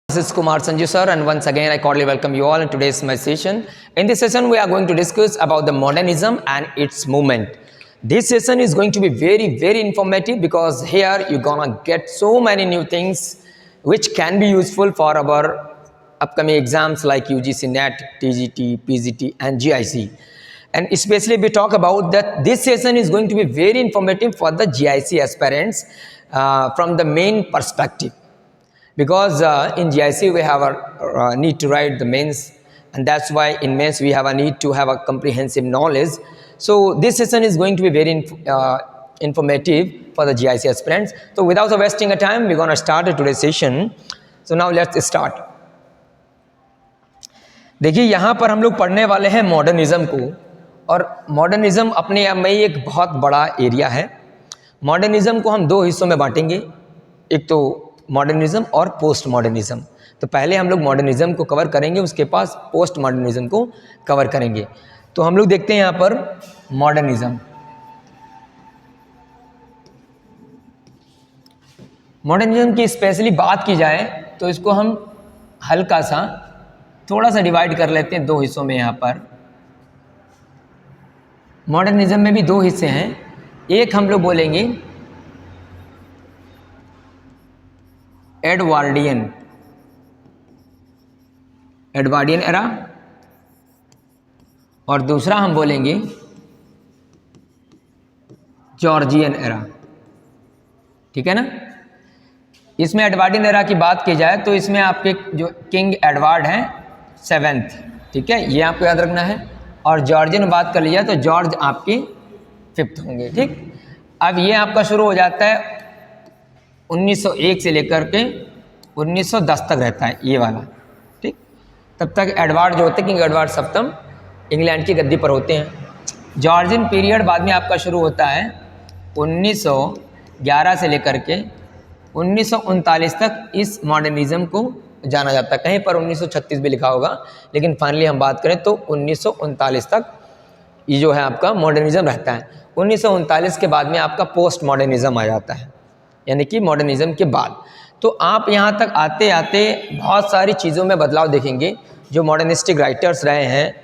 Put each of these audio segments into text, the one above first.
This is Kumar Sanju sir, and once again I cordially welcome you all in today's my session. In this session we are going to discuss about the modernism and its movement. This session is going to be very informative because here you're gonna get so many new things which can be useful for our upcoming exams like UGC NET, TGT, PGT and GIC. And especially we talk about that this session is going to be very informative for the GIC aspirants from the main perspective. Because in GIC we have a need to write the mains, and that's why in mains we have a need to have a comprehensive knowledge. So this session is going to be very informative for the GIC aspirants. So without wasting a time, we're going to start today's session. So now let's start. देखिए यहाँ पर हम लोग पढ़ने वाले हैं modernism को, और मॉडर्निज्म अपने आप में ही एक बहुत बड़ा एरिया है। मॉडर्निज्म को हम दो हिस्सों में बांटेंगे, एक तो मॉडर्निज्म और पोस्ट मॉडर्निज्म। तो पहले हम लोग मॉडर्निज्म को कवर करेंगे, उसके पास पोस्ट मॉडर्निज्म को कवर करेंगे। तो हम लोग देखते हैं यहाँ पर मॉडर्निज्म। मॉडर्निज्म की स्पेशली बात की जाए तो इसको हम हल्का सा थोड़ा सा डिवाइड कर लेते हैं दो हिस्सों में। यहाँ पर मॉडर्निज्म में भी दो हिस्से हैं। एक हम लोग बोलेंगे एडवर्डियन एरा, और दूसरा हम बोलेंगे जॉर्जियन एरा। ठीक है ना। इसमें एडवर्डियन एरा की बात की जाए तो इसमें आपके जो किंग एडवर्ड हैं 7th, ठीक है, ये आपको याद रखना है। और जॉर्जियन बात कर लिया तो जॉर्ज आपके 5th होंगे। ठीक, अब ये आपका शुरू हो जाता है 1901 से लेकर के 1910 तक रहता है ये वाला। ठीक, तब तक एडवर्ड जो होते हैं किंग एडवर्ड 7th इंग्लैंड की गद्दी पर होते हैं। जॉर्जियन पीरियड बाद में आपका शुरू होता है 1911 से लेकर के 1939 तक। इस मॉडर्निज्म को जाना जाता है, कहीं पर 1936 भी लिखा होगा, लेकिन फाइनली हम बात करें तो 1939 तक ये जो है आपका मॉडर्निज्म रहता है। 1939 के बाद में आपका पोस्ट मॉडर्निज्म आ जाता है, यानी कि मॉडर्निज्म के बाद। तो आप यहाँ तक आते आते बहुत सारी चीज़ों में बदलाव देखेंगे। जो मॉडर्निस्टिक राइटर्स रहे हैं,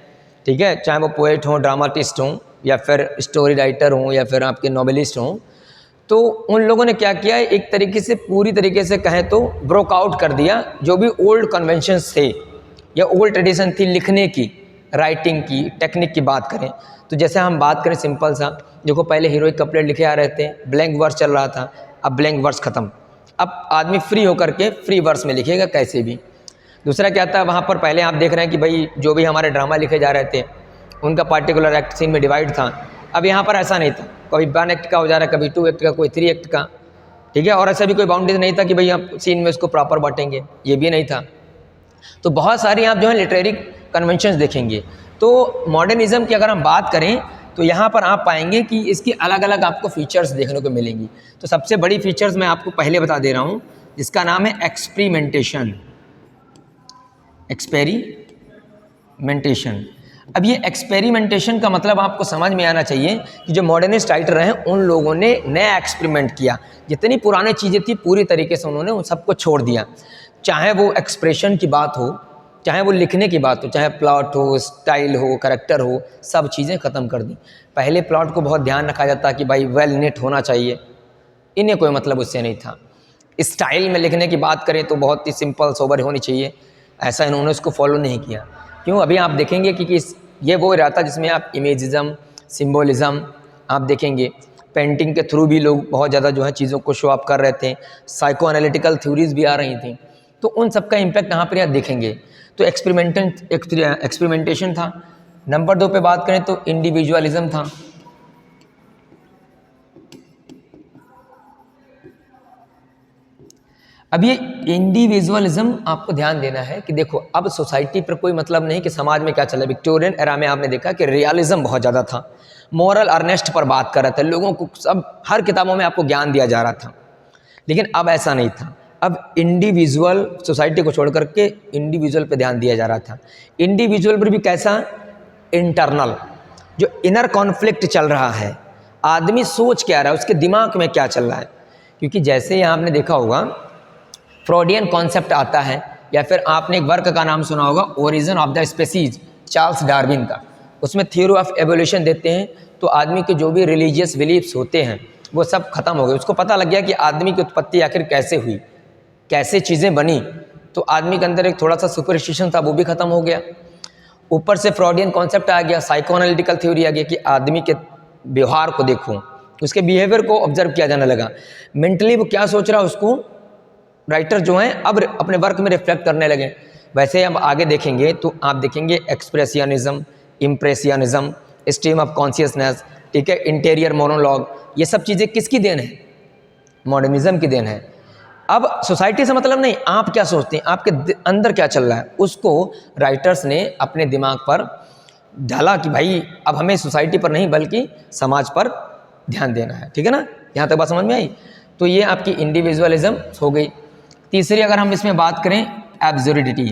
ठीक है, चाहे वो पोएट हों, ड्रामाटिस्ट हों, या फिर स्टोरी राइटर हों, या फिर आपके नॉवेलिस्ट हों, तो उन लोगों ने क्या किया, एक तरीके से पूरी तरीके से कहें तो ब्रोक आउट कर दिया जो भी ओल्ड कन्वेंशंस थे या ओल्ड ट्रेडिशन थी लिखने की, राइटिंग की, टेक्निक की बात करें तो जैसे हम बात करें सिंपल सा, देखो पहले हीरोइक कपलेट लिखे आ रहे थे, ब्लैंक वर्स चल रहा था, अब ब्लैंक वर्स ख़त्म, अब आदमी फ्री होकर के फ्री वर्स में लिखेगा कैसे भी। दूसरा क्या था, वहाँ पर पहले आप देख रहे हैं कि भाई जो भी हमारे ड्रामा लिखे जा रहे थे उनका पार्टिकुलर एक्ट सीन में डिवाइड था। अब यहाँ पर ऐसा नहीं था, कभी 1 एक्ट का हो जा रहा है, कभी 2 एक्ट का, कोई 3 एक्ट का। ठीक है, और ऐसा भी कोई बाउंड्री नहीं था कि भाई आप सीन में इसको प्रॉपर बांटेंगे, ये भी नहीं था। तो बहुत सारी आप जो है लिटरेरी कन्वेंशंस देखेंगे। तो मॉडर्निज्म की अगर हम बात करें तो यहाँ पर आप पाएंगे कि इसकी अलग अलग आपको फीचर्स देखने को मिलेंगी। तो सबसे बड़ी फीचर्स मैं आपको पहले बता दे रहा हूँ, जिसका नाम है एक्सपेरिमेंटेशन। अब ये एक्सपेरिमेंटेशन का मतलब आपको समझ में आना चाहिए कि जो मॉडर्निस्ट राइटर हैं उन लोगों ने नया एक्सपेरिमेंट किया। जितनी पुरानी चीज़ें थी पूरी तरीके से उन्होंने उन सबको छोड़ दिया, चाहे वो एक्सप्रेशन की बात हो, चाहे वो लिखने की बात हो, चाहे प्लॉट हो, स्टाइल हो, करैक्टर हो, सब चीज़ें ख़त्म कर दी। पहले प्लॉट को बहुत ध्यान रखा जाता कि भाई वेल नेट होना चाहिए, इन्हें कोई मतलब उससे नहीं था। स्टाइल में लिखने की बात करें तो बहुत ही सिंपल सोबर होनी चाहिए, ऐसा इन्होंने उसको फॉलो नहीं किया। क्यों, अभी आप देखेंगे कि ये वो रहता जिसमें आप इमेजिज़म, सिम्बोलिज़म आप देखेंगे। पेंटिंग के थ्रू भी लोग बहुत ज़्यादा जो है चीज़ों को शो अप कर रहे थे, साइको एनालिटिकल थ्योरीज़ भी आ रही थी, तो उन सब का इम्पैक्ट यहाँ पर आप देखेंगे। तो एक्सपेरिमेंटेशन था। नंबर 2 पे बात करें तो इंडिविजुअलिज्म था। अब ये इंडिविजुअलिज्म आपको ध्यान देना है कि देखो अब सोसाइटी पर कोई मतलब नहीं कि समाज में क्या चला। विक्टोरियन एरा में आपने देखा कि रियलिज्म बहुत ज़्यादा था, मॉरल अर्नेस्ट पर बात कर रहा था, लोगों को सब हर किताबों में आपको ज्ञान दिया जा रहा था। लेकिन अब ऐसा नहीं था, अब इंडिविजुअल सोसाइटी को छोड़ करके इंडिविजुअल पे ध्यान दिया जा रहा था। इंडिविजुअल पर भी कैसा, इंटरनल, जो इनर कॉन्फ्लिक्ट चल रहा है, आदमी सोच क्या रहा है, उसके दिमाग में क्या चल रहा है। क्योंकि जैसे ही आपने देखा होगा फ्रॉडियन कॉन्सेप्ट आता है या फिर आपने एक वर्क का नाम सुना होगा origin of the species, Charles Darwin का। उसमें थ्योरी ऑफ एवोल्यूशन देते हैं। तो आदमी के जो भी रिलीजियस बिलीफ्स होते हैं वो सब खत्म हो गए। उसको पता लग गया कि आदमी की उत्पत्ति आखिर कैसे हुई, कैसे चीज़ें बनी। तो आदमी के अंदर एक थोड़ा सा सुपरस्टिशन था, वो भी खत्म हो गया। ऊपर से फ्रॉडियन कॉन्सेप्ट आ गया, साइकोएनालिटिकल थ्योरी आ गया कि आदमी के व्यवहार को देखूं, उसके बिहेवियर को ऑब्जर्व किया जाने लगा। मेंटली वो क्या सोच रहा है उसको राइटर जो हैं अब अपने वर्क में रिफ्लेक्ट करने लगे। वैसे हम आगे देखेंगे तो आप देखेंगे एक्सप्रेसियनिज्म, इम्प्रेसियनिज्म, स्ट्रीम ऑफ कॉन्शियसनेस, ठीक है, इंटीरियर मोनोलॉग, ये सब चीज़ें किसकी देन है? मॉडर्निज्म की देन है। अब सोसाइटी से मतलब नहीं, आप क्या सोचते हैं, आपके अंदर क्या चल रहा है, उसको राइटर्स ने अपने दिमाग पर डाला कि भाई अब हमें सोसाइटी पर नहीं बल्कि समाज पर ध्यान देना है। ठीक है ना, यहाँ तक बात समझ में आई? तो ये आपकी इंडिविजुअलिज्म हो गई। तीसरी अगर हम इसमें बात करें एब्सर्डिटी,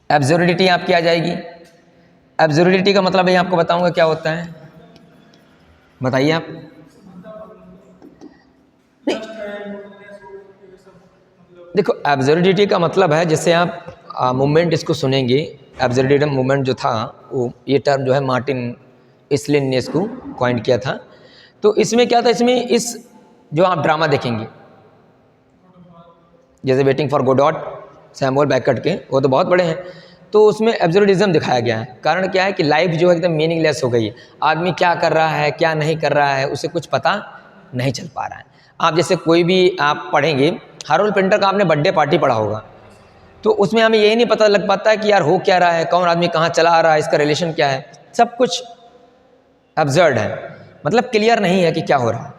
एब्सर्डिटी आपकी आ जाएगी। एब्सर्डिटी का मतलब है आपको बताऊंगा क्या होता है, बताइए आप। नहीं देखो, एब्सर्डिटी का मतलब है, जैसे आप मूवमेंट इसको सुनेंगे, एब्सर्डिज्म मूवमेंट जो था वो, ये टर्म जो है मार्टिन इसलिन ने इसको कॉइन किया था। तो इसमें क्या था, इसमें इस जो आप ड्रामा देखेंगे जैसे वेटिंग फॉर गोडॉट, सैमुअल बेकेट के, वो तो बहुत बड़े हैं, तो उसमें एब्सर्डिज्म दिखाया गया है। कारण क्या है कि लाइफ जो है एकदम मीनिंगलेस हो गई है। आदमी क्या कर रहा है क्या नहीं कर रहा है उसे कुछ पता नहीं चल पा रहा है। आप जैसे कोई भी आप पढ़ेंगे, हारोल्ड पिंटर का आपने बर्थडे पार्टी पढ़ा होगा, तो उसमें हमें यही नहीं पता लग पाता है कि यार हो क्या रहा है, कौन आदमी कहाँ चला आ रहा है, इसका रिलेशन क्या है, सब कुछ एब्सर्ड है, मतलब क्लियर नहीं है कि क्या हो रहा है।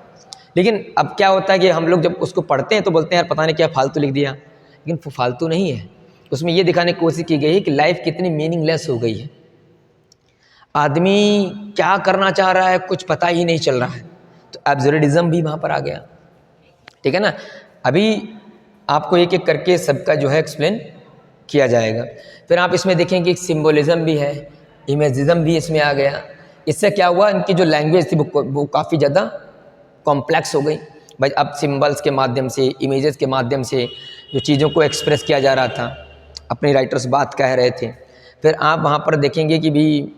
लेकिन अब क्या होता है कि हम लोग जब उसको पढ़ते हैं तो बोलते हैं यार पता नहीं क्या फालतू लिख दिया, लेकिन वो फालतू नहीं है। उसमें ये दिखाने की कोशिश की गई है कि लाइफ कितनी मीनिंगलेस हो गई है, आदमी क्या करना चाह रहा है कुछ पता ही नहीं चल रहा है। तो एब्सर्डिज्म भी वहाँ पर आ गया। ठीक है ना, अभी आपको एक एक करके सबका जो है एक्सप्लेन किया जाएगा। फिर आप इसमें देखेंगे सिंबोलिज्म भी है, इमेजिज्म भी इसमें आ गया। इससे क्या हुआ, इनकी जो लैंग्वेज थी वो काफ़ी ज़्यादा कॉम्प्लेक्स हो गई। भाई अब सिंबल्स के माध्यम से, इमेजेस के माध्यम से जो चीज़ों को एक्सप्रेस किया जा रहा था, अपने राइटर्स बात कह रहे थे। फिर आप वहाँ पर देखेंगे कि भी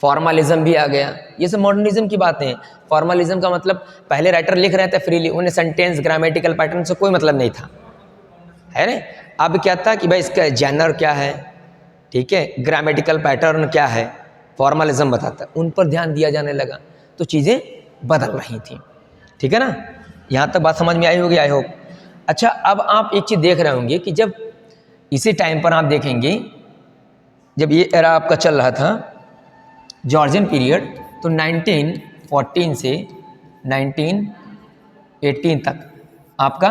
फॉर्मलिज्म भी आ गया। ये सब मॉडर्निज्म की बातें हैं। फॉर्मलिज्म का मतलब पहले राइटर लिख रहे थे फ्रीली, उन्हें सेंटेंस ग्रामेटिकल पैटर्न से कोई मतलब नहीं था, है ना। अब क्या था कि भाई इसका जेनर क्या है, ठीक है, ग्रामेटिकल पैटर्न क्या है, फॉर्मलिज्म बताता है, उन पर ध्यान दिया जाने लगा, तो चीज़ें बदल रही थी। ठीक है ना, यहाँ तक बात समझ में आई होगी आई होप। अच्छा, अब आप एक चीज़ देख रहे होंगे कि जब इसी टाइम पर आप देखेंगे जब ये एरा आपका चल रहा था जॉर्जियन पीरियड, तो 1914 से 1918 तक आपका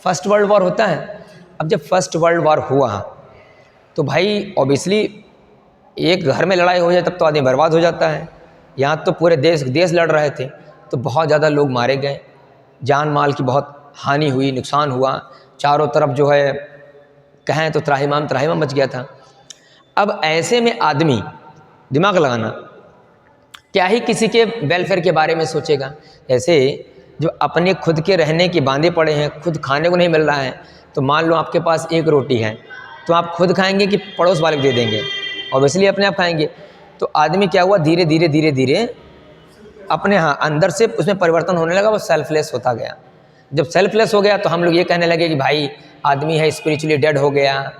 फर्स्ट वर्ल्ड वॉर होता है। अब जब फर्स्ट वर्ल्ड वॉर हुआ तो भाई ऑब्वियसली एक घर में लड़ाई हो जाए तब तो आदमी बर्बाद हो जाता है। यहाँ तो पूरे देश लड़ रहे थे, तो बहुत ज़्यादा लोग मारे गए, जान माल की बहुत हानि हुई, नुकसान हुआ, चारों तरफ जो है कहें तो त्राहिमाम मच गया था। अब ऐसे में आदमी दिमाग लगाना, क्या ही किसी के वेलफेयर के बारे में सोचेगा। जैसे जो अपने खुद के रहने के बांधे पड़े हैं, खुद खाने को नहीं मिल रहा है, तो मान लो आपके पास एक रोटी है, तो आप खुद खाएंगे कि पड़ोस वाले को दे देंगे? ऑब्वियसली अपने आप खाएंगे। तो आदमी क्या हुआ, धीरे धीरे धीरे धीरे अपने अंदर से उसमें परिवर्तन होने लगा, वो सेल्फलेस होता गया। जब सेल्फलेस हो गया तो हम लोग ये कहने लगे कि भाई आदमी है स्पिरिचुअली डेड हो गया,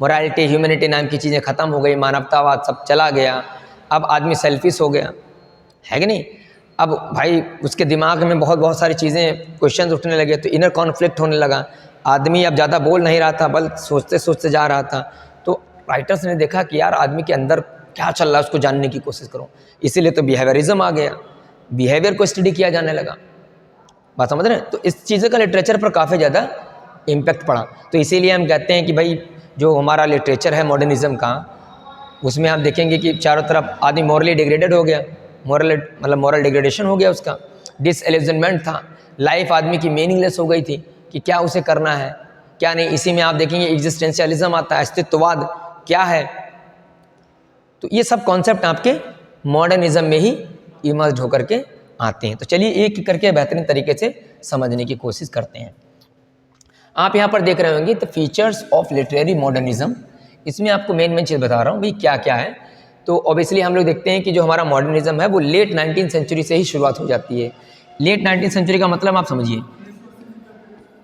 मोरालिटी ह्यूमैनिटी नाम की चीज़ें ख़त्म हो गई, मानवतावाद सब चला गया, अब आदमी सेल्फिश हो गया, है कि नहीं। अब भाई उसके दिमाग में बहुत सारी चीज़ें क्वेश्चन उठने लगे, तो इनर कॉन्फ्लिक्ट होने लगा। आदमी अब ज़्यादा बोल नहीं रहा था, बल्कि सोचते सोचते जा रहा था। तो राइटर्स ने देखा कि यार आदमी के अंदर क्या चल रहा है उसको जानने की कोशिश करो, इसीलिए तो बिहेवियरिज्म आ गया, बिहेवियर को स्टडी किया जाने लगा। बात समझ रहे हैं। तो इस चीज़ का लिटरेचर पर काफ़ी ज़्यादा इम्पैक्ट पड़ा। तो इसीलिए हम कहते हैं कि भाई जो हमारा लिटरेचर है मॉडर्निज्म का, उसमें आप देखेंगे कि चारों तरफ आदमी मॉरली डिग्रेडेड हो गया, मॉरल डिग्रेडेशन हो गया, उसका डिसइल्यूजनमेंट था, लाइफ आदमी की मीनिंगलेस हो गई थी कि क्या उसे करना है क्या नहीं। इसी में आप देखेंगे एग्जिस्टेंशियलिज्म आता है, अस्तित्ववाद क्या है। तो ये सब कॉन्सेप्ट आपके मॉडर्निज्म में ही इमर्ज होकर के आते हैं। तो चलिए एक एक करके बेहतरीन तरीके से समझने की कोशिश करते हैं। आप यहाँ पर देख रहे होंगे the features of literary modernism. इसमें आपको मेन चीज़ बता रहा हूँ भाई क्या क्या है। तो ऑब्वियसली हम लोग देखते हैं कि जो हमारा मॉडर्निज्म है वो लेट 19th सेंचुरी से ही शुरुआत हो जाती है। लेट 19th सेंचुरी का मतलब आप समझिए,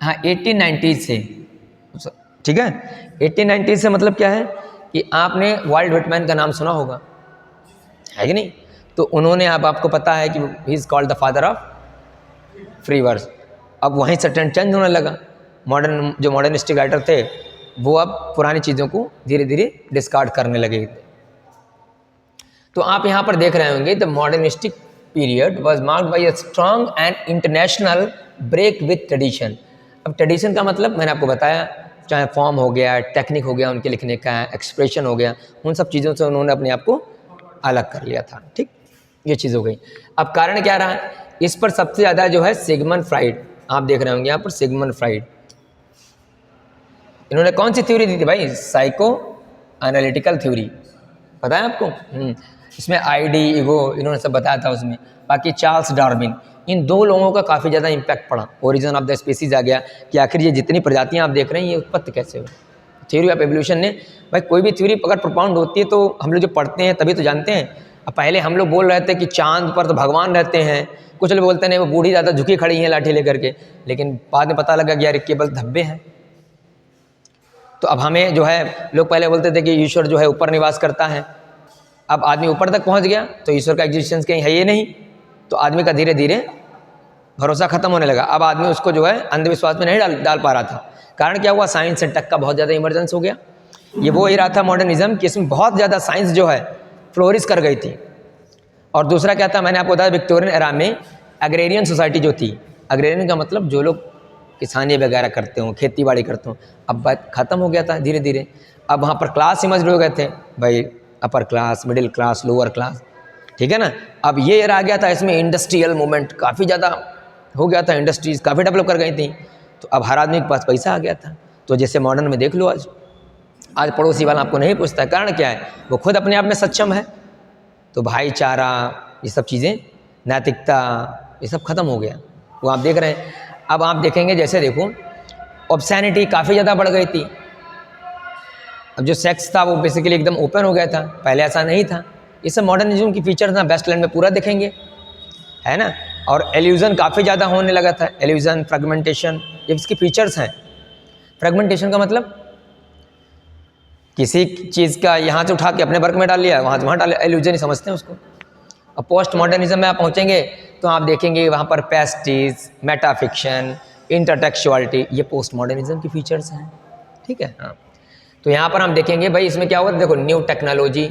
हाँ 1890 से, ठीक है। 1890 से मतलब क्या है कि आपने वाल्ट व्हिटमैन का नाम सुना होगा, है कि नहीं। तो उन्होंने, अब आपको पता है कि he is called the father of free verse. अब वहीं से ट्रेंड चेंज होने लगा। जो मॉडर्निस्टिक राइटर थे वो अब पुरानी चीज़ों को धीरे धीरे डिस्कार्ड करने लगे। तो आप यहाँ पर देख रहे होंगे the modernistic period was marked by a strong and international break with tradition. अब ट्रेडिशन का मतलब मैंने आपको बताया, चाहे फॉर्म हो गया, टेक्निक हो गया उनके लिखने का, एक्सप्रेशन हो गया, उन सब चीज़ों से उन्होंने अपने आप को अलग कर लिया था। ठीक, ये चीज़ हो गई। अब कारण क्या रहा है, इस पर सबसे ज़्यादा जो है सिगमंड फ्राइड, आप देख रहे होंगे यहाँ पर सिगमंड फ्राइड। इन्होंने कौन सी थ्योरी दी थी भाई, साइको एनालिटिकल थ्योरी, पता है आपको। इसमें आईडी, ईगो, इन्होंने सब बताया था उसमें। बाकी चार्ल्स डार्विन, इन दो लोगों का काफ़ी ज़्यादा इम्पैक्ट पड़ा। ओरिजिन ऑफ द स्पीसीज आ गया कि आखिर ये जितनी प्रजातियां आप देख रहे हैं ये उत्पत्ति कैसे हुई। थ्योरी ऑफ एवोल्यूशन ने, भाई कोई भी थ्योरी अगर प्रोपाउंड होती है तो हम लोग जो पढ़ते हैं तभी तो जानते हैं। अब पहले हम लोग बोल रहे थे कि चांद पर तो भगवान रहते हैं, कुछ लोग बोलते नहीं वो बूढ़ी ज़्यादा झुकी खड़ी हैं लाठी लेकर के, लेकिन बाद में पता लगा कि यार केवल धब्बे हैं। तो अब हमें जो है, लोग पहले बोलते थे कि ईश्वर जो है ऊपर निवास करता है। अब आदमी ऊपर तक पहुंच गया तो ईश्वर का एग्जिस्टेंस कहीं है ये नहीं, तो आदमी का धीरे धीरे भरोसा खत्म होने लगा। अब आदमी उसको जो है अंधविश्वास में नहीं डाल पा रहा था। कारण क्या हुआ, साइंस एंड टेक का बहुत ज़्यादा इमरजेंस हो गया। ये वो ही रहा था मॉडर्निज्म कि इसमें बहुत ज़्यादा साइंस जो है फ्लोरिश कर गई थी। और दूसरा क्या था, मैंने आपको बताया विक्टोरियन एरा में एग्रेरियन सोसाइटी जो थी, एग्रेरियन का मतलब जो लोग किसानी वगैरह करते हों, खेती बाड़ी करते हों, अब बात खत्म हो गया था धीरे धीरे। अब वहाँ पर क्लास समझ हो गए थे भाई, upper class, middle class, lower class, ठीक है ना। अब ये आ गया था, इसमें इंडस्ट्रियल मूवमेंट काफ़ी ज़्यादा हो गया था, इंडस्ट्रीज़ काफ़ी डेवलप कर गई थी। तो अब हर आदमी के पास पैसा आ गया था। तो जैसे मॉडर्न में देख लो, आज पड़ोसी वाला आपको नहीं पूछता, कारण क्या है, वो खुद अपने आप में सक्षम है। तो भाईचारा, ये सब चीज़ें, नैतिकता, ये सब खत्म हो गया, वो आप देख रहे हैं। अब आप देखेंगे, जैसे देखो ऑब्सैनिटी काफ़ी ज़्यादा बढ़ गई थी। अब जो सेक्स था वो बेसिकली एकदम ओपन हो गया था, पहले ऐसा नहीं था। ये सब मॉडर्निज्म की फीचर्स ना वेस्टलैंड में पूरा देखेंगे, है ना। और एल्यूजन काफ़ी ज़्यादा होने लगा था, एल्यूजन, फ्रेगमेंटेशन, ये इसकी फीचर्स हैं। फ्रेगमेंटेशन का मतलब किसी चीज़ का यहाँ से उठा के अपने वर्क में डाल लिया, वहाँ से वहाँ डाल लिया, एल्यूजन ही समझते हैं उसको। अब पोस्ट मॉडर्निज्म में आप पहुँचेंगे तो आप देखेंगे वहाँ पर पेस्टिज, मेटाफिक्शन, इंटरटेक्चुअलिटी, ये पोस्ट मॉडर्निज्म की फीचर्स हैं, ठीक है। हाँ, तो यहाँ पर हम देखेंगे भाई इसमें क्या हुआ, देखो न्यू टेक्नोलॉजी,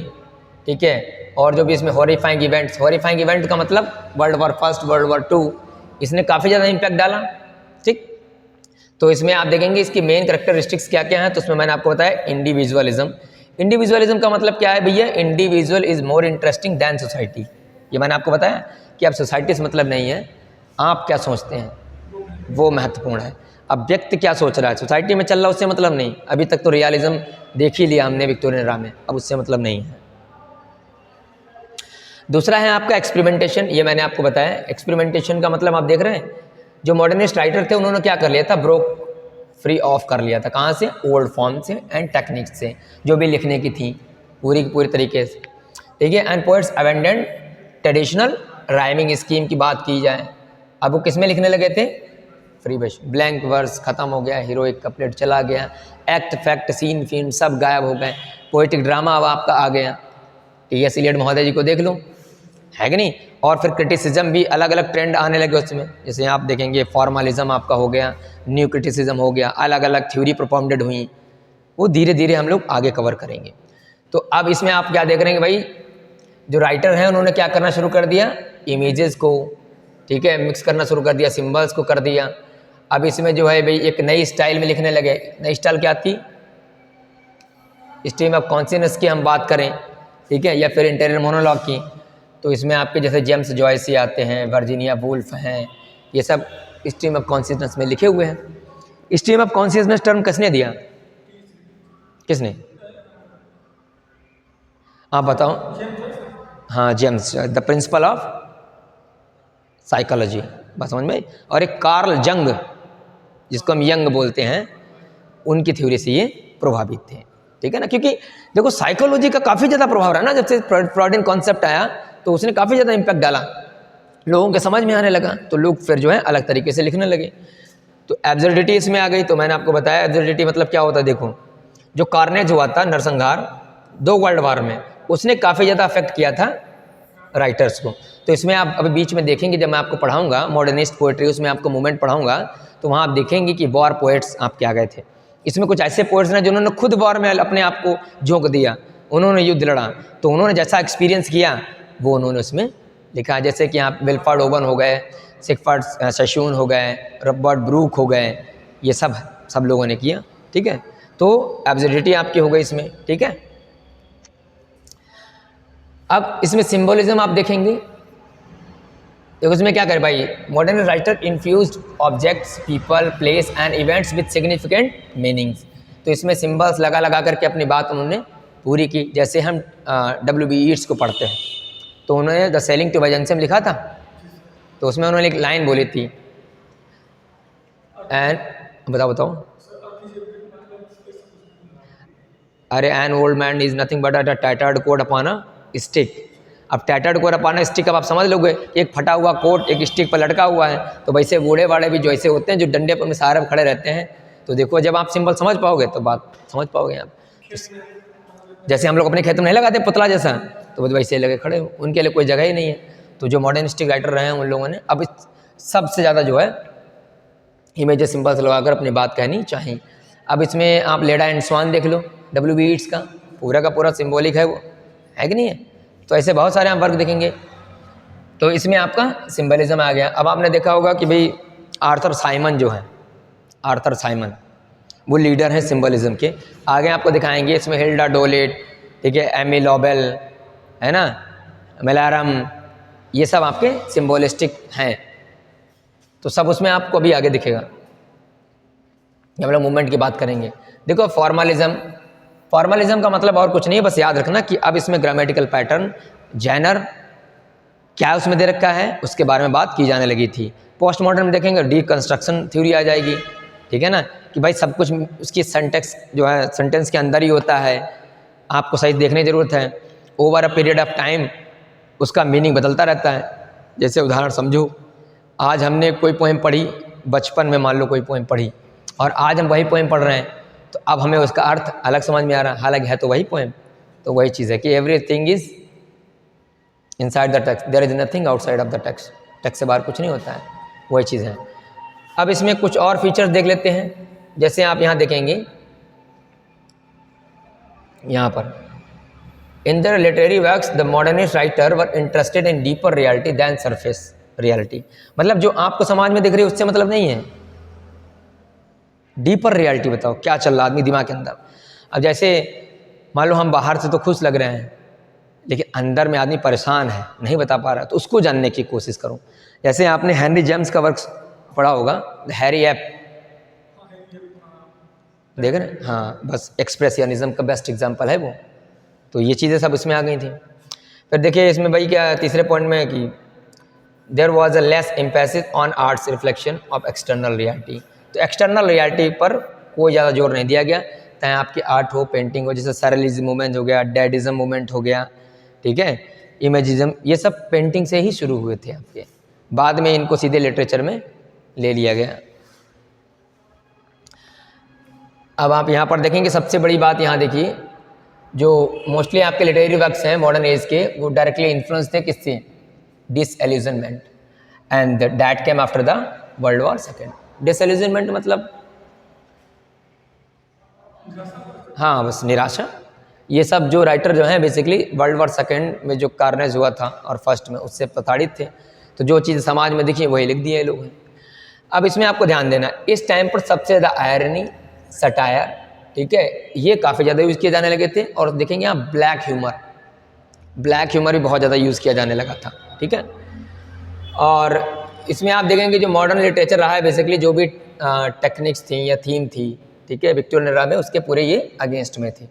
ठीक है। और जो भी इसमें हॉरिफाइंग इवेंट्स, हॉरिफाइंग इवेंट का मतलब world war first, world war two, इसने काफ़ी ज़्यादा इम्पैक्ट डाला, ठीक। तो इसमें आप देखेंगे इसकी मेन कैरेक्टरिस्टिक्स क्या क्या हैं। तो उसमें मैंने आपको बताया इंडिविजुअलिज्म। इंडिविजुअलिज्म का मतलब क्या है भैया, individual is more interesting than society. ये मैंने आपको बताया कि अब सोसाइटी से मतलब नहीं है, आप क्या सोचते हैं वो महत्वपूर्ण है। अब व्यक्ति क्या सोच रहा है, सोसाइटी में चल रहा है उससे मतलब नहीं। अभी तक तो रियलिज्म देख ही लिया हमने विक्टोरियन एरा में, अब उससे मतलब नहीं है। दूसरा है आपका एक्सपेरिमेंटेशन, ये मैंने आपको बताया। एक्सपेरिमेंटेशन का मतलब आप देख रहे हैं, जो मॉडर्निस्ट राइटर थे उन्होंने क्या कर लिया था, ब्रोक फ्री ऑफ कर लिया था, कहाँ से, ओल्ड फॉर्म से एंड टेक्निक्स से, जो भी लिखने की थी पूरी की पूरी तरीके से, ठीक है। And poets abandon traditional rhyming scheme की बात की जाए, अब वो किस में लिखने लगे थे, फ्री वर्स, ब्लैंक वर्स खत्म हो गया, हीरोइक कपलेट चला गया, एक्ट फैक्ट सीन फिल्म सब गायब हो गए, पोइटिक ड्रामा अब आपका आ गया। टी.एस. इलियट महोदय जी को देख लो, है कि नहीं। और फिर क्रिटिसिज्म भी अलग अलग ट्रेंड आने लगे उसमें, जैसे आप देखेंगे फॉर्मलिज्म आपका हो गया, न्यू क्रिटिसिज्म हो गया, अलग अलग थ्योरी प्रोपाउंडेड हुई, वो धीरे धीरे हम लोग आगे कवर करेंगे। तो अब इसमें आप क्या देख रहे हैं भाई, जो राइटर हैं उन्होंने क्या करना शुरू कर दिया, इमेजेस को, ठीक है, मिक्स करना शुरू कर दिया, सिम्बल्स को कर दिया। अब इसमें जो है भाई एक नई स्टाइल में लिखने लगे। नई स्टाइल क्या थी, स्ट्रीम ऑफ कॉन्शियसनेस की हम बात करें, ठीक है, या फिर इंटरनल मोनोलॉग की, तो इसमें आपके जैसे जेम्स जॉयस आते हैं, वर्जीनिया वुल्फ हैं, ये सब स्ट्रीम ऑफ कॉन्शियसनेस में लिखे हुए हैं। स्ट्रीम ऑफ कॉन्शियसनेस टर्म किसने दिया, किसने, आप बताओ। हाँ, James, the principle of psychology, बस समझ में। और एक कार्ल जंग, जिसको हम यंग बोलते हैं, उनकी थ्योरी से ये प्रभावित थे, ठीक है ना। क्योंकि देखो साइकोलॉजी का काफ़ी ज़्यादा प्रभाव रहा ना, जब से फ्रॉइडियन कॉन्सेप्ट आया तो उसने काफ़ी ज़्यादा इम्पैक्ट डाला, लोगों के समझ में आने लगा, तो लोग फिर जो है अलग तरीके से लिखने लगे। तो एब्सर्डिटी इसमें आ गई। तो मैंने आपको बताया एब्सर्डिटी मतलब क्या होता है। देखो जो कार्नेज हुआ था, नरसंहार 2 वर्ल्ड वार में, उसने काफ़ी ज़्यादा अफेक्ट किया था राइटर्स को। तो इसमें आप अभी बीच में देखेंगे, जब मैं आपको पढ़ाऊंगा मॉडर्निस्ट पोएट्री, उसमें आपको मूवमेंट पढ़ाऊंगा, तो वहाँ आप देखेंगे कि वॉर पोएट्स आपके आ गए थे। इसमें कुछ ऐसे पोएट्स हैं जिन्होंने खुद वॉर में अपने आप को झोंक दिया, उन्होंने युद्ध लड़ा, तो उन्होंने जैसा एक्सपीरियंस किया वो उन्होंने उसमें लिखा। जैसे कि आप विल्फर्ड ओवन हो गए, सिगफ्रीड सेशून हो गए, रॉबर्ट ब्रूक हो गए, ये सब लोगों ने किया, ठीक है। तो एब्सर्डिटी आपकी हो गई इसमें, ठीक है। अब इसमें सिंबोलिज्म आप देखेंगे, देखो इसमें क्या करे भाई, modern writer infused objects, people, place and events with significant meanings. तो इसमें सिंबल्स लगा लगा करके अपनी बात उन्होंने पूरी की। जैसे हम W.B. येट्स को पढ़ते हैं, तो उन्होंने द सेलिंग टू बाइजेंसियम लिखा था, तो उसमें उन्होंने एक लाइन बोली थी, एंड बताओ अरे an old man is nothing but a tattered coat upon a stick. अब tattered coat upon a stick, अब आप समझ लोगे कि एक फटा हुआ कोट एक स्टिक पर लटका हुआ है। तो वैसे बूढ़े वाले भी जो ऐसे होते हैं जो डंडे पर में सहारे पर खड़े रहते हैं। तो देखो जब आप सिंबल समझ पाओगे तो बात समझ पाओगे आप। जैसे हम लोग अपने खेत में नहीं लगाते पुतला जैसा, तो वो वैसे लगे खड़े हो, उनके लिए कोई जगह ही नहीं है। तो जो मॉडर्निस्टिक राइटर रहे हैं उन लोगों ने अब सबसे ज़्यादा जो है इमेजेस सिंबल्स लगाकर अपनी बात कहनी चाहिए। अब इसमें आप लेडा एंड स्वान देख लो, W.B. येट्स का पूरा सिंबॉलिक है, वो है कि नहीं है। तो ऐसे बहुत सारे आप वर्क देखेंगे, तो इसमें आपका सिंबलिज्म आ गया। अब आपने देखा होगा कि भाई आर्थर साइमन जो है, आर्थर साइमन वो लीडर है सिंबलिज्म के। आगे आपको दिखाएंगे इसमें हिल्डा डोलेट, ठीक है, एमी लॉबेल, है ना, मेलारम, ये सब आपके सिंबोलिस्टिक हैं। तो सब उसमें आपको अभी आगे दिखेगा जब हम लोग मूवमेंट की बात करेंगे। देखो फॉर्मलिज्म का मतलब और कुछ नहीं है, बस याद रखना कि अब इसमें ग्रामेटिकल पैटर्न, जैनर क्या उसमें दे रखा है, उसके बारे में बात की जाने लगी थी। पोस्ट मॉडर्न में देखेंगे डीकंस्ट्रक्शन थ्योरी आ जाएगी, ठीक है ना, कि भाई सब कुछ उसकी सेंटेक्स जो है सेंटेंस के अंदर ही होता है, आपको सही देखने की ज़रूरत है। Over a period of time उसका मीनिंग बदलता रहता है। जैसे उदाहरण समझो, आज हमने कोई पोएम पढ़ी बचपन में, मान लो कोई पोएम पढ़ी, और आज हम वही पोएम पढ़ रहे हैं, तो अब हमें उसका अर्थ अलग समझ में आ रहा है, हालांकि है तो वही पोएम। तो वही चीज़ है कि everything is inside the text, there is nothing outside of the text, text से बाहर कुछ नहीं होता है, वही चीज़ है। अब इसमें कुछ और फीचर्स देख लेते हैं। जैसे आप यहाँ देखेंगे, यहाँ पर in the literary works the modernist writer were interested in deeper reality than surface reality. मतलब जो आपको समाज में दिख रही है उससे मतलब नहीं है, डीपर रियलिटी बताओ क्या चल रहा आदमी दिमाग के अंदर। अब जैसे मान लो हम बाहर से तो खुश लग रहे हैं, लेकिन अंदर में आदमी परेशान है, नहीं बता पा रहा, तो उसको जानने की कोशिश करो। जैसे आपने हेनरी जेम्स का वर्क पढ़ा होगा, द हैरी ऐप, देख रहे हैं, हाँ, बस एक्सप्रेशनिज्म का बेस्ट एग्जांपल है वो। तो ये चीज़ें सब इसमें आ गई थी। फिर देखिए इसमें भाई क्या तीसरे पॉइंट में कि there was a less emphasis on arts reflection of external reality. तो एक्सटर्नल रियलिटी पर कोई ज़्यादा जोर नहीं दिया गया, चाहे आपकी आर्ट हो, पेंटिंग हो, जैसे सरलिज्म मूवमेंट हो गया, डैडिज्म मूवमेंट हो गया, ठीक है, इमेजिज्म, ये सब पेंटिंग से ही शुरू हुए थे आपके, बाद में इनको सीधे लिटरेचर में ले लिया गया। अब आप यहाँ पर देखेंगे सबसे बड़ी बात यहाँ देखिए, जो मोस्टली आपके लिटरेरी वर्क्स हैं मॉडर्न एज के, वो डायरेक्टली इन्फ्लुएंस थे किससे, disillusionment, and that came after the world war second. Disillusionment मतलब हाँ बस निराशा। ये सब जो राइटर जो हैं बेसिकली वर्ल्ड वॉर सेकेंड में जो कार्नेज हुआ था और फर्स्ट में उससे प्रताड़ित थे, तो जो चीज़ समाज में दिखी वही लिख दिए लोग हैं। अब इसमें आपको ध्यान देना, इस टाइम पर सबसे ज़्यादा आयरनी, सटायर, ठीक है, ये काफ़ी ज़्यादा यूज़ किए जाने लगे थे। और देखेंगे यहाँ ब्लैक ह्यूमर भी बहुत ज़्यादा यूज़ किया जाने लगा था, ठीक है। और इसमें आप देखेंगे जो मॉडर्न लिटरेचर रहा है बेसिकली जो भी टेक्निक्स थी या थीम थी, ठीक है, विक्टोरियन एरा में, उसके पूरे ये अगेंस्ट में थी,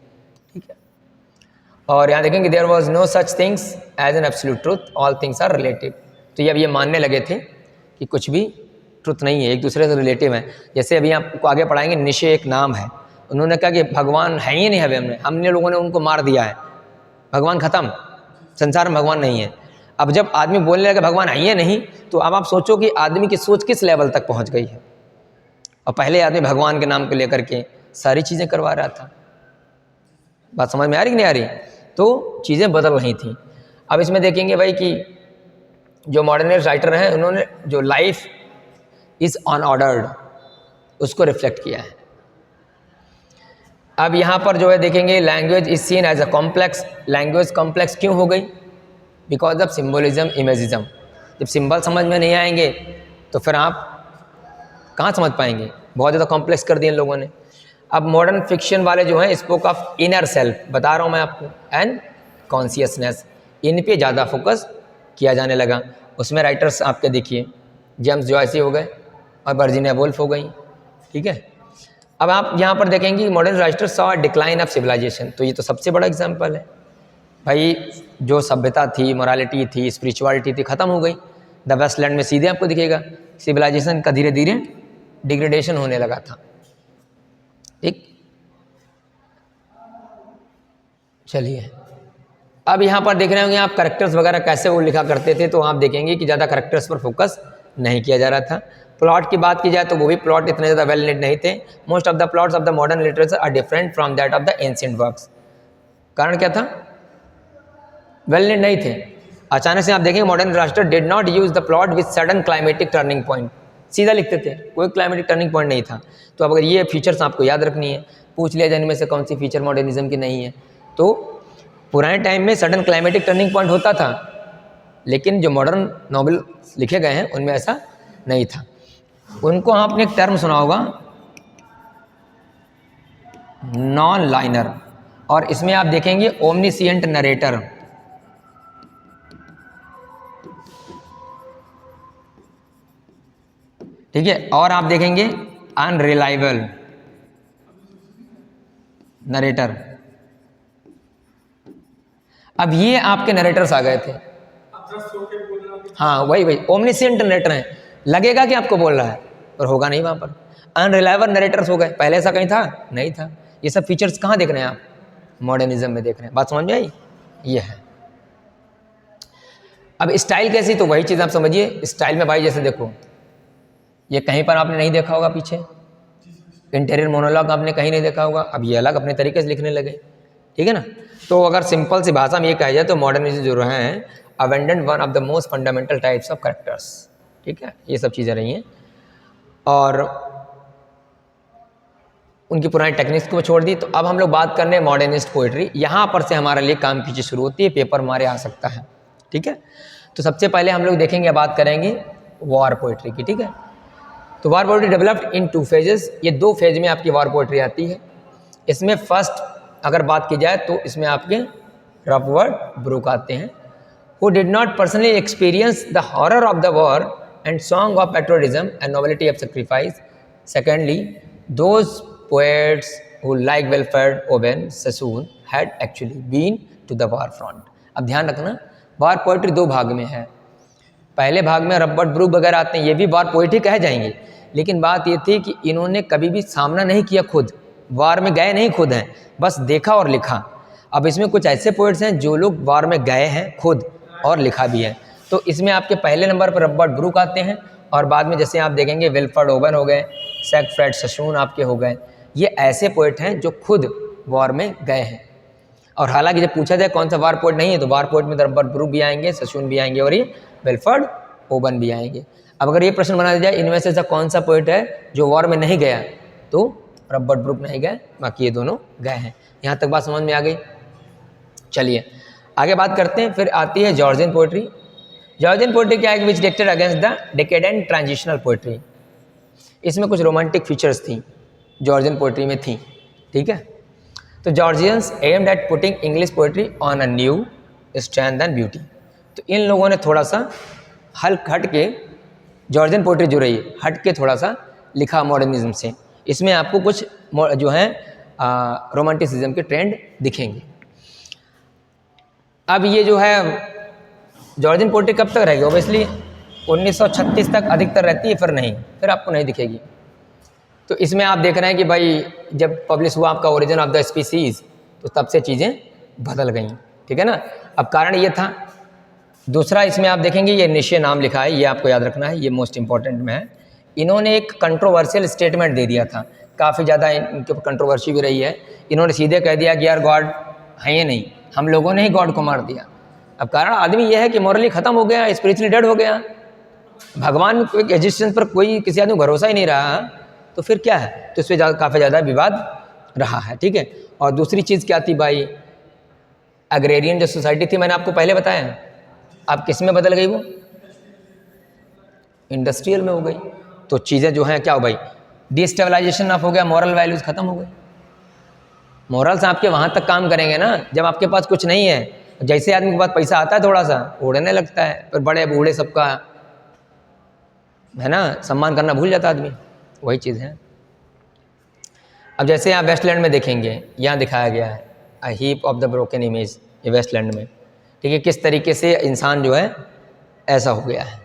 ठीक है। और यहाँ देखेंगे there was no such things as an absolute truth, all things are relative. तो ये अब ये मानने लगे थे कि कुछ भी ट्रुथ नहीं है, एक दूसरे से रिलेटिव है। जैसे अभी आपको आगे पढ़ाएंगे, निशे एक नाम है, उन्होंने कहा कि भगवान है ही नहीं, हमें हमने लोगों ने उनको मार दिया है, भगवान खत्म, संसार में भगवान नहीं है। अब जब आदमी बोलने लगा भगवान है ही नहीं, तो अब आप सोचो कि आदमी की सोच किस लेवल तक पहुंच गई है। और पहले आदमी भगवान के नाम को लेकर के सारी चीज़ें करवा रहा था। बात समझ में आ रही कि नहीं आ रही? तो चीज़ें बदल रही थी। अब इसमें देखेंगे भाई कि जो मॉडर्निस्ट राइटर हैं उन्होंने जो लाइफ इज़ अनऑर्डर्ड उसको रिफ्लेक्ट किया है। अब यहाँ पर जो है देखेंगे language is seen as a complex. Language complex क्यों हो गई? Because of symbolism, imagism. जब सिंबल समझ में नहीं आएंगे तो फिर आप कहाँ समझ पाएंगे? बहुत ज़्यादा कॉम्प्लेक्स कर दिए इन लोगों ने। अब मॉडर्न फिक्शन वाले जो हैं स्पोक ऑफ इनर सेल्फ, बता रहा हूँ मैं आपको, एंड कॉन्शियसनेस, इन पे ज़्यादा फोकस किया जाने लगा। उसमें राइटर्स आपके देखिए जेम्स जॉयसी हो गए और वर्जीनिया वुल्फ हो गई, ठीक है। अब आप यहाँ पर देखेंगे modern writers saw decline of civilisation, तो ये तो सबसे बड़ा एग्जाम्पल है भाई। जो सभ्यता थी, मोरालिटी थी, स्पिरिचुअलिटी थी, ख़त्म हो गई। द वेस्टलैंड में सीधे आपको दिखेगा सिविलाइजेशन का धीरे धीरे डिग्रेडेशन होने लगा था, ठीक। चलिए अब यहाँ पर देख रहे होंगे आप करेक्टर्स वगैरह कैसे वो लिखा करते थे, तो आप देखेंगे कि ज़्यादा करेक्टर्स पर फोकस नहीं किया जा रहा था। प्लॉट की बात की जाए तो वो भी प्लॉट इतने ज़्यादा वेल नीड नहीं थे। Most of the plots of the modern literature are different from that of the ancient works. कारण क्या था? वेल नीड नहीं थे। अचानक से आप देखेंगे modern writer did not use the plot with sudden climatic turning point, सीधा लिखते थे, कोई क्लाइमेटिक टर्निंग पॉइंट नहीं था। तो अब अगर ये फीचर्स आपको याद रखनी है, पूछ लिया जाए इनमें से कौन सी फीचर मॉडर्निज्म की नहीं है, तो पुराने टाइम में सडन क्लाइमेटिक टर्निंग पॉइंट होता था, लेकिन जो मॉडर्न नॉवल लिखे गए हैं उनमें ऐसा नहीं था। उनको आपने एक टर्म सुना होगा नॉन लाइनर, और इसमें आप देखेंगे ओमनिसिएंट नरेटर। ठीक है, और आप देखेंगे अनरिलायबल नरेटर। अब ये आपके नरेटर्स आ गए थे। हाँ वही ओमनिसिएंट नरेटर हैं, लगेगा कि आपको बोल रहा है पर होगा नहीं वहां पर। अनरिलायबल नरेटर्स हो गए, पहले ऐसा कहीं था नहीं था। ये सब फीचर्स कहाँ देख रहे हैं आप? मॉडर्निज्म में देख रहे हैं। बात समझ में आई? ये है। अब स्टाइल कैसी, तो वही चीज़ आप समझिए। स्टाइल में भाई जैसे देखो, ये कहीं पर आपने नहीं देखा होगा, पीछे इंटीरियर मोनोलॉग आपने कहीं नहीं देखा होगा। अब ये अलग अपने तरीके से लिखने लगे, ठीक है ना। तो अगर सिंपल सी भाषा में ये कहा जाए तो मॉडर्निज्म जो रहे हैं abandon one of the most fundamental types of characters, ठीक है। ये सब चीज़ें रही हैं और उनकी पुरानी टेक्निक्स को छोड़ दी। तो अब हम लोग बात करने मॉडर्निस्ट पोइट्री। यहाँ पर से हमारे लिए काम की चीज़ शुरू होती है, पेपर हमारे आ सकता है, ठीक है। तो सबसे पहले हम लोग देखेंगे, बात करेंगे वॉर पोइट्री की, ठीक है। तो war poetry developed in 2 phases. ये 2 फेज में आपकी वॉर पोइट्री आती है। इसमें फर्स्ट अगर बात की जाए तो इसमें आपके रॉबर्ट ब्रूक आते हैं, who did not personally experience the horror of the war and song of patriotism and nobility of sacrifice. Secondly, those poets who like Wilfred Owen Sassoon had actually been to the war front. अब ध्यान रखना, war poetry 2 भाग में है। पहले भाग में Robert Brooke वगैरह आते हैं, ये भी वॉर पोइट्री कहे जाएंगे, लेकिन बात ये थी कि इन्होंने कभी भी सामना नहीं किया, खुद वार में गए नहीं, खुद हैं, बस देखा और लिखा। अब इसमें कुछ ऐसे पोइट्स हैं जो लोग वार में गए हैं खुद और लिखा भी है। तो इसमें आपके पहले नंबर पर रॉबर्ट ब्रूक आते हैं और बाद में जैसे आप देखेंगे विल्फ्रेड ओवन हो गए, सेगफ्रेड ससून आपके हो गए। ये ऐसे पोइट हैं जो खुद वॉर में गए हैं। और हालांकि जब पूछा जाए कौन सा वार पोइट नहीं है, तो वार पोइट में रॉबर्ट ब्रूक भी आएंगे, ससून भी आएंगे और ये विल्फ्रेड ओवन भी आएंगे। अब अगर ये प्रश्न बना दिया जाए इनमें से कौन सा पोइट है जो वॉर में नहीं गया, तो रॉबर्ट ब्रूक नहीं गए, बाकी ये दोनों गए हैं। यहाँ तक बात समझ में आ गई। चलिए आगे बात करते हैं। फिर आती है जॉर्जियन पोइट्री। जॉर्जियन पोइट्री क्या है? Which reacted against the decadent transitional poetry. इसमें कुछ रोमांटिक फीचर्स थी, जॉर्जियन पोइट्री में थी, ठीक है। तो Georgians aimed at putting English poetry on a new strength and beauty. तो इन लोगों ने थोड़ा सा हट के जॉर्जियन पोइट्री जो रही है हट के थोड़ा सा लिखा मॉडर्निज्म से। इसमें आपको कुछ जो है रोमांटिसिज्म के ट्रेंड दिखेंगे। अब ये जो है जॉर्जियन पोइट्री कब तक रहेगी? ओबियसली 1936 तक अधिकतर रहती है, फिर नहीं, फिर आपको नहीं दिखेगी। तो इसमें आप देख रहे हैं कि भाई जब पब्लिश हुआ आपका ओरिजिन ऑफ द स्पीसीज, तो तब से चीज़ें बदल गई, ठीक है ना। अब कारण ये था। दूसरा इसमें आप देखेंगे ये निश्चय नाम लिखा है, ये आपको याद रखना है, ये मोस्ट इंपॉर्टेंट में है। इन्होंने एक कंट्रोवर्शियल स्टेटमेंट दे दिया था, काफ़ी ज़्यादा इनके ऊपर कंट्रोवर्सी भी रही है। इन्होंने सीधे कह दिया कि यार गॉड है ये नहीं, हम लोगों ने ही गॉड को मार दिया। अब कारण आदमी यह है कि मॉरली ख़त्म हो गया, स्पिरिचुअली डेड हो गया, भगवान को एग्जिस्टेंस पर कोई किसी आदमी को भरोसा ही नहीं रहा, तो फिर क्या है। तो इस पर काफ़ी ज़्यादा विवाद रहा है, ठीक है। और दूसरी चीज़ क्या थी भाई, एग्रेरियन जो सोसाइटी थी, मैंने आपको पहले बताया, अब किस में बदल गई, वो इंडस्ट्रियल में हो गई। तो चीज़ें जो हैं क्या हो भाई, डिस्टेबलाइजेशन ऑफ हो गया, मॉरल वैल्यूज खत्म हो गई। मॉरल्स आपके वहाँ तक काम करेंगे ना जब आपके पास कुछ नहीं है। जैसे आदमी के पास पैसा आता है थोड़ा सा, उड़ने लगता है, फिर बड़े बूढ़े सबका है ना सम्मान करना भूल जाता आदमी, वही चीज़ है। अब जैसे यहाँ वेस्टलैंड में देखेंगे, यहाँ दिखाया गया है a heap of the broken image, ये वेस्टलैंड में, ठीक है, किस तरीके से इंसान जो है ऐसा हो गया है।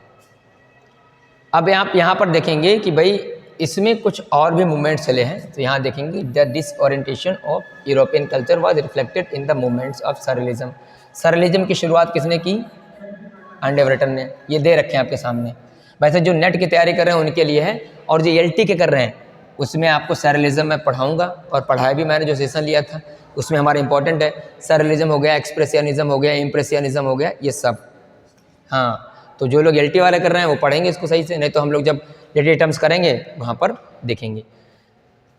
अब आप यहाँ पर देखेंगे कि भाई इसमें कुछ और भी मूवमेंट चले हैं। तो यहाँ देखेंगे the disorientation of European culture was reflected in the movements of surrealism. Surrealism की शुरुआत किसने की, एंडी ब्रेटन ने। ये दे रखे हैं आपके सामने। वैसे जो नेट की तैयारी कर रहे हैं उनके लिए है, और जो एलटी के कर रहे हैं उसमें आपको सरलिज्म मैं पढ़ाऊँगा, और पढ़ाया भी मैंने, जो सेशन लिया था उसमें हमारा इंपॉर्टेंट है। सरलिज्म हो गया, एक्सप्रेशनिज्म हो गया, इम्प्रेशनिज्म हो गया, ये सब। हाँ, तो जो लोग एलटी वाले कर रहे हैं वो पढ़ेंगे इसको सही से, नहीं तो हम लोग जब एलटी टर्म्स करेंगे वहाँ पर देखेंगे।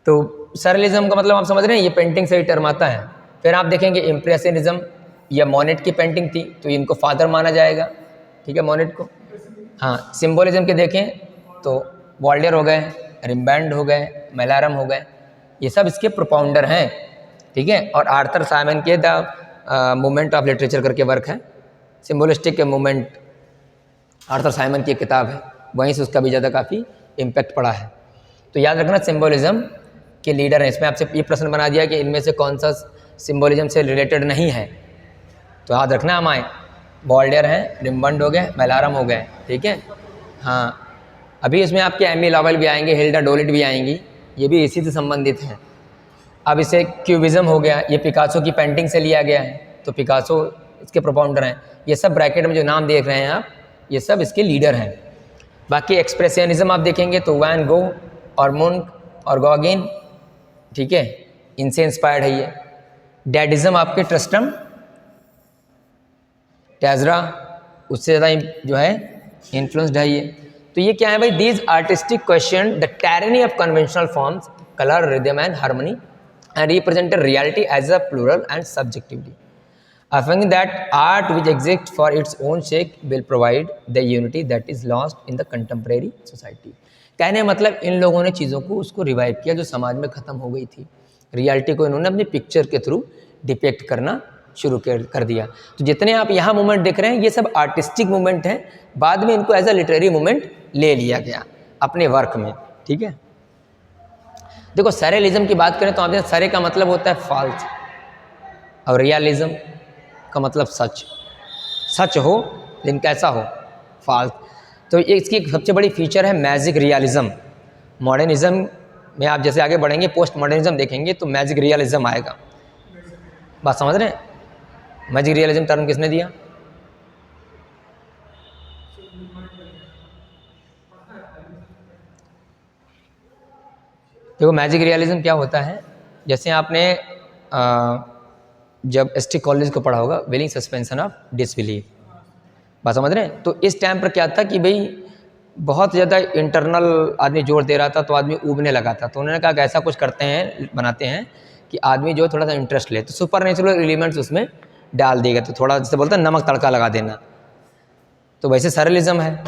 तो सरलिज्म का मतलब आप समझ रहे हैं, ये पेंटिंग से ही टर्म आता है। फिर आप देखेंगे इम्प्रेशनिज्म, या मोनेट की पेंटिंग थी, तो इनको फादर माना जाएगा, ठीक है, मोनेट को। हाँ, सिम्बोलिज्म के देखें तो वॉल्डेर हो गए, रिम्बैंड हो गए, मेलारम हो गए, ये सब इसके प्रोपाउंडर हैं, ठीक है। और आर्थर साइमन के द मूवमेंट ऑफ लिटरेचर करके वर्क है, सिम्बोलिस्टिक के मूवमेंट, आर्थर साइमन की एक किताब है, वहीं से उसका भी ज़्यादा काफ़ी इम्पैक्ट पड़ा है। तो याद रखना सिम्बोलिज्म के लीडर हैं। इसमें आपसे ये प्रश्न बना दिया कि इनमें से कौन सा सिम्बोलिज्म से रिलेटेड नहीं है, तो याद रखना हम आए, वॉल्डेर हैं, रिम्बंड हो गए, मेलारम हो गए, ठीक है। हाँ, अभी इसमें आपके एमी लॉवेल भी आएंगे, हिल्डा डोलिट भी आएंगी, ये भी इसी से संबंधित हैं। अब इसे क्यूबिज्म हो गया, ये पिकासो की पेंटिंग से लिया गया है, तो पिकासो इसके प्रोपाउंडर हैं। ये सब ब्रैकेट में जो नाम देख रहे हैं आप, ये सब इसके लीडर हैं। बाकी एक्सप्रेशनिज्म आप देखेंगे तो वैन गो और मुंक और गॉगिन, ठीक है, इनसे इंस्पायर्ड है ये। डैडिज्म आपके ट्रस्टम, टैजरा, उससे ज़्यादा जो है इन्फ्लुएंस्ड है ये। तो ये क्या है भाई, these artistic question the tyranny of conventional forms, colour, rhythm and harmony, and represented reality as a plural and subjectively, affirming that art which exists for its own sake will provide the unity that is lost in the contemporary society। कहने मतलब इन लोगों ने चीज़ों को उसको revive किया जो समाज में ख़त्म हो गई थी। रियलिटी को इन्होंने अपनी पिक्चर के थ्रू डिपेक्ट करना शुरू कर दिया। तो जितने आप यहाँ मूवमेंट देख रहे हैं ये सब आर्टिस्टिक मूवमेंट हैं, बाद में इनको एज अ लिटरेरी मूवमेंट ले लिया गया अपने वर्क में, ठीक है। देखो सरेलिज्म की बात करें तो आप सरे का मतलब होता है फॉल्स, और रियलिज्म का मतलब सच, सच हो लेकिन कैसा हो, फॉल्स। तो ये इसकी एक सबसे बड़ी फीचर है मैजिक रियलिज्म। मॉडर्निज्म में आप जैसे आगे बढ़ेंगे, पोस्ट मॉडर्निज्म देखेंगे तो मैजिक रियलिज्म आएगा। बात समझ रहे हैं, मैजिक रियलिज्म टर्म किसने दिया, देखो मैजिक रियलिज्म क्या होता है, जैसे आपने जब एसटी कॉलेज को पढ़ा होगा, विलिंग सस्पेंशन ऑफ डिसबिलीफ, बात समझ रहे हैं। तो इस टाइम पर क्या था कि भाई बहुत ज़्यादा इंटरनल आदमी जोर दे रहा था तो आदमी उबने लगा था, तो उन्होंने कहा कि ऐसा कुछ करते हैं, बनाते हैं कि आदमी जो थोड़ा सा इंटरेस्ट ले, तो सुपर नेचुरल एलिमेंट्स उसमें डाल दिए गए, तो थोड़ा जैसे बोलते हैं नमक तड़का लगा देना। तो वैसे सरलिज्म है,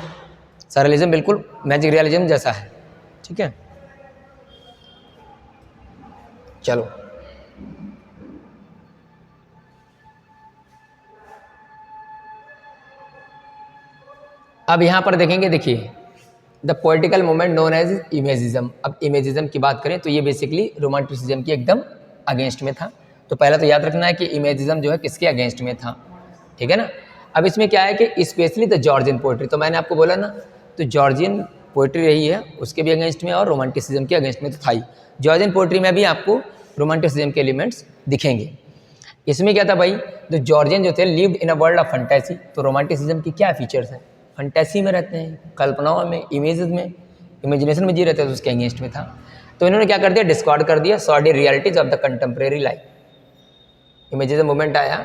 सरलिज्म बिल्कुल मैजिक रियलिज्म जैसा है, ठीक है। चलो अब यहाँ पर देखेंगे, देखिए the political movement known as imagism. अब इमेजिज्म की बात करें तो ये बेसिकली रोमांटिसिज्म की एकदम अगेंस्ट में था। तो पहला तो याद रखना है कि इमेजिज्म जो है किसके अगेंस्ट में था, ठीक है ना। अब इसमें क्या है कि स्पेशली द जॉर्जियन पोइट्री, तो मैंने आपको बोला ना, तो जॉर्जियन पोइट्री रही है उसके भी अगेंस्ट में और रोमांटिसिज्म के अगेंस्ट में तो था ही। जॉर्जियन पोइट्री में भी आपको रोमांटिसिज्म के एलिमेंट्स दिखेंगे। इसमें क्या था भाई, जो जॉर्जियन जो थे lived in a world of fantasy. तो रोमांटिसिज्म की क्या फीचर्स हैं, फंटेसी में रहते हैं, कल्पनाओं में, इमेजेस में, इमेजिनेशन में जी रहते हैं, तो उसके अगेंस्ट में था। तो इन्होंने क्या कर दिया, डिस्कार्ड कर दिया sordid realities of the contemporary life. Imagism movement आया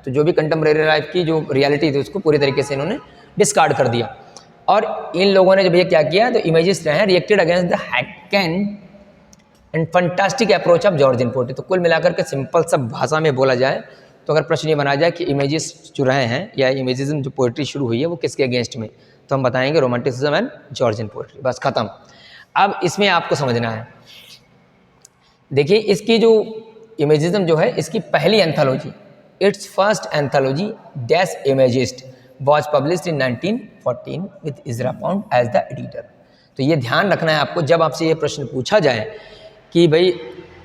तो जो भी कंटेम्प्रेरी लाइफ की जो रियलिटी थी उसको पूरी तरीके से इन्होंने डिस्कार्ड कर दिया। और इन लोगों ने जब ये क्या किया तो इमेजेस रहे हैं reacted against the hackneyed and fantastic approach of Georgian poetry. तो कुल मिलाकर के सिंपल सब भाषा में बोला जाए तो अगर प्रश्न ये बना जाए कि इमेजेस जो रहे हैं या इमेजिज्म जो पोइट्री शुरू हुई है वो किसके अगेंस्ट में, तो हम बताएंगे रोमांटिसिज्म एंड जॉर्जियन पोइट्री, बस खत्म। अब इसमें आपको समझना है, देखिए इसकी जो इमेजिज्म जो है इसकी पहली anthology, it's first anthology dash imagist was published in 1914 with Ezra Pound as the editor. तो ये ध्यान रखना है आपको, जब आपसे ये प्रश्न पूछा जाए कि भाई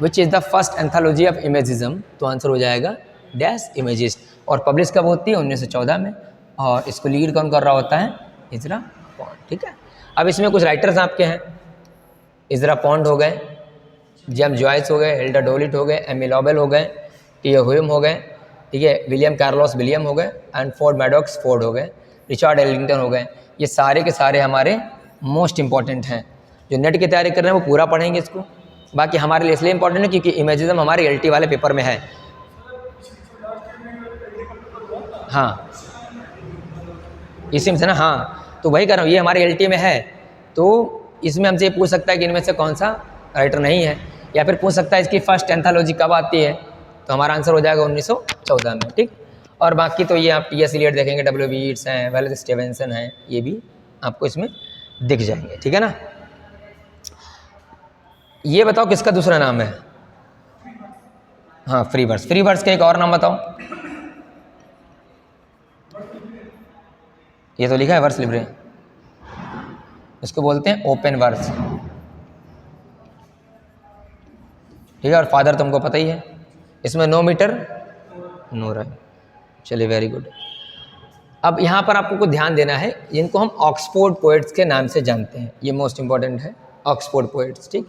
which is the first anthology of imagism, तो आंसर हो जाएगा डैश इमेजिस्ट। और पब्लिश कब होती है, 1914 में, और इसको लीड कौन कर रहा होता है, इजरा पॉन्ड। ठीक है, अब इसमें कुछ राइटर्स आपके हैं, इजरा पॉन्ड हो गए, जेम्स जॉयस हो गए, हिल्डा डोलिट हो गए, एमी लॉबेल हो गए, टी ह्यूम हो गए, ठीक है, विलियम कार्लोस विलियम हो गए, एंड फोर्ड मैडॉक्स फोर्ड हो गए, रिचर्ड एलिंगटन हो गए। ये सारे के सारे हमारे मोस्ट इंपॉर्टेंट हैं। जो नेट की तैयारी कर रहे हैं वो पूरा पढ़ेंगे इसको। बाकी हमारे लिए इसलिए इंपॉर्टेंट है क्योंकि इमेजिज्म हमारे एलटी वाले पेपर में है। हाँ, इसी में से ना, हाँ, तो वही कर रहा हूँ, ये हमारे एलटी में है, तो इसमें हमसे ये पूछ सकता है कि इनमें से कौन सा राइटर नहीं है, या फिर पूछ सकता है इसकी फर्स्ट एंथोलॉजी कब आती है, तो हमारा आंसर हो जाएगा 1914 में। ठीक, और बाकी तो ये आप टी.एस. इलियट देखेंगे, डब्ल्यू बी यीट्स हैं, वेलेस स्टीवेंसन हैं, ये भी आपको इसमें दिख जाएंगे। ठीक है ना, ये बताओ किसका दूसरा नाम है, हाँ, फ्री वर्स। फ्री वर्स का एक और नाम बताओ, ये तो लिखा है वर्स लिब्रे, इसको बोलते हैं ओपन वर्स। ठीक है, और फादर तुमको पता ही है, इसमें नो मीटर नो राइम। चलिए, वेरी गुड। अब यहाँ पर आपको कुछ ध्यान देना है, जिनको हम ऑक्सफोर्ड पोएट्स के नाम से जानते हैं, ये मोस्ट इंपॉर्टेंट है, ऑक्सफोर्ड पोएट्स। ठीक,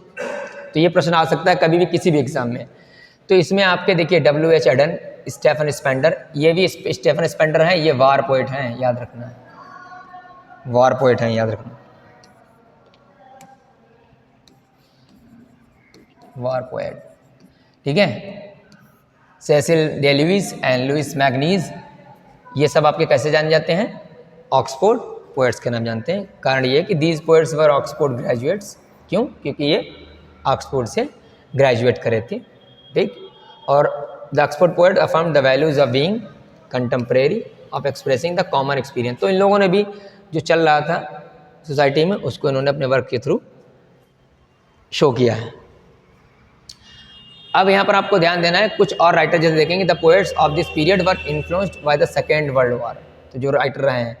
तो ये प्रश्न आ सकता है कभी भी किसी भी एग्जाम में। तो इसमें आपके देखिए W.H. एडन, स्टेफन स्पेंडर, ये भी स्टेफन स्पेंडर हैं, ये वार पोएट हैं, याद रखना है, वार पोएट हैं, याद रखना, वार पोएट। ठीक है, Cecil Day Lewis and Louis MacNeice, ये सब आपके कैसे जाने जाते हैं, ऑक्सफोर्ड पोएट्स के नाम जानते हैं। कारण ये कि these poets were Oxford graduates, क्यों, क्योंकि ये ऑक्सफोर्ड से ग्रेजुएट करे थे। ठीक, और the Oxford poet affirm the values of being contemporary of expressing the common experience. तो इन लोगों ने भी जो चल रहा था सोसाइटी में उसको इन्होंने अपने वर्क के थ्रू शो किया है। अब यहाँ पर आपको ध्यान देना है, कुछ और राइटर जैसे देखेंगे, the poets of this period were influenced by the second world war. तो जो राइटर रहे हैं,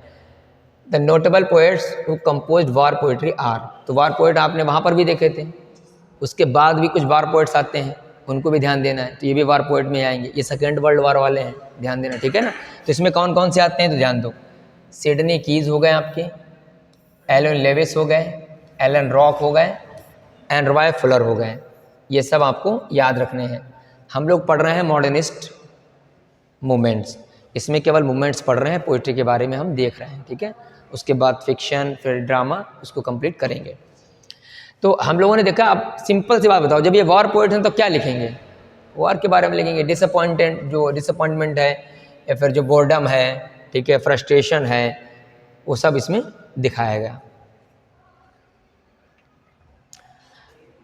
the notable poets who composed war poetry are. तो वार पोएट आपने वहाँ पर भी देखे थे, उसके बाद भी कुछ वार पोएट्स आते हैं, उनको भी ध्यान देना है, तो ये भी वार पोएट में आएंगे, ये सेकेंड वर्ल्ड वॉर वाले हैं, ध्यान देना। ठीक है ना, तो इसमें कौन कौन से आते हैं तो ध्यान दो, सिडनी कीज हो गए आपके, एलन लेविस हो गए, एलन रॉक हो गए, एंड रॉय फुलर हो गए, ये सब आपको याद रखने हैं। हम लोग पढ़ रहे हैं मॉडर्निस्ट मूवमेंट्स, इसमें केवल मूवमेंट्स पढ़ रहे हैं, पोइट्री के बारे में हम देख रहे हैं। ठीक है, उसके बाद फिक्शन, फिर ड्रामा, उसको कंप्लीट करेंगे। तो हम लोगों ने देखा, अब सिंपल सी बात बताओ, जब ये वॉर पोइट हैं तो क्या लिखेंगे, वॉर के बारे में लिखेंगे, डिसअपॉइंटमेंट है, या फिर जो बोर्डम है, ठीक है, फ्रस्ट्रेशन है, वो सब इसमें दिखाया गया।